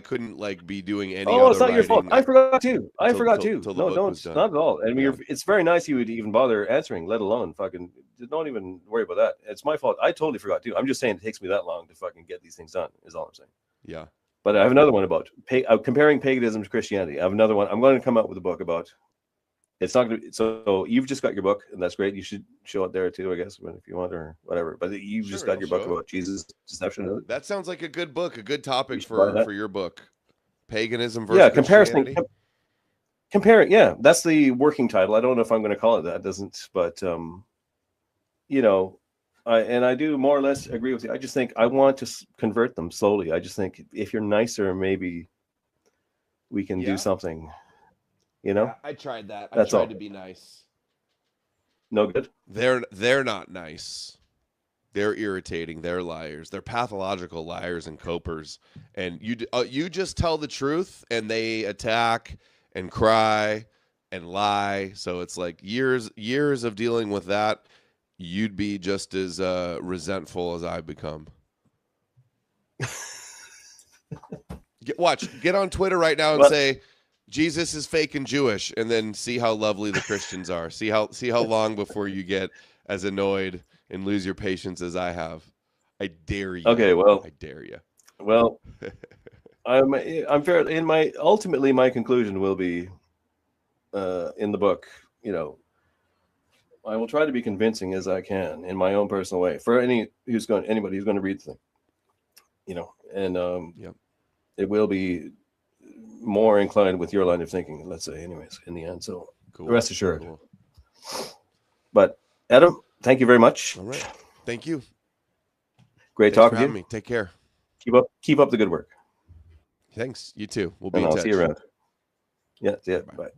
couldn't be doing any. Oh, it's not your fault. I forgot too. No, don't. Not at all. I mean, it's very nice you would even bother answering, let alone fucking. Don't even worry about that. It's my fault. I totally forgot too. I'm just saying it takes me that long to fucking get these things done. Is all I'm saying. Yeah. But I have another one about comparing paganism to Christianity. I have another one. I'm going to come out with a book about. It's not going to. So you've just got your book, and that's great. You should show it there too, I guess, if you want or whatever. But you've just got your book about Jesus, deception. That sounds like a good book, a good topic for your book. Paganism versus comparison. Comparing, that's the working title. I don't know if I'm going to call it that. It doesn't, but I do more or less agree with you. I just think I want to convert them slowly. I just think if you're nicer, maybe we can do something. I tried that. I tried to be nice. No good. They're not nice. They're irritating. They're liars. They're pathological liars and copers. And you just tell the truth, and they attack and cry and lie. So it's like years of dealing with that. You'd be just as resentful as I've become. Get on Twitter right now and say Jesus is fake and Jewish, and then see how lovely the Christians are. See how long before you get as annoyed and lose your patience as I have. I dare you. Okay, well, I dare you. Well, I'm fair. Ultimately, my conclusion will be in the book. I will try to be convincing as I can in my own personal way for anybody who's going to read the thing. And it will be more inclined with your line of thinking, let's say, anyways, in the end. So rest assured. Cool. But Adam, thank you very much. All right. Thank you. Great talking to you. Me. Take care. Keep up the good work. Thanks. You too. We'll be in touch. I'll see you around. Yeah. Bye.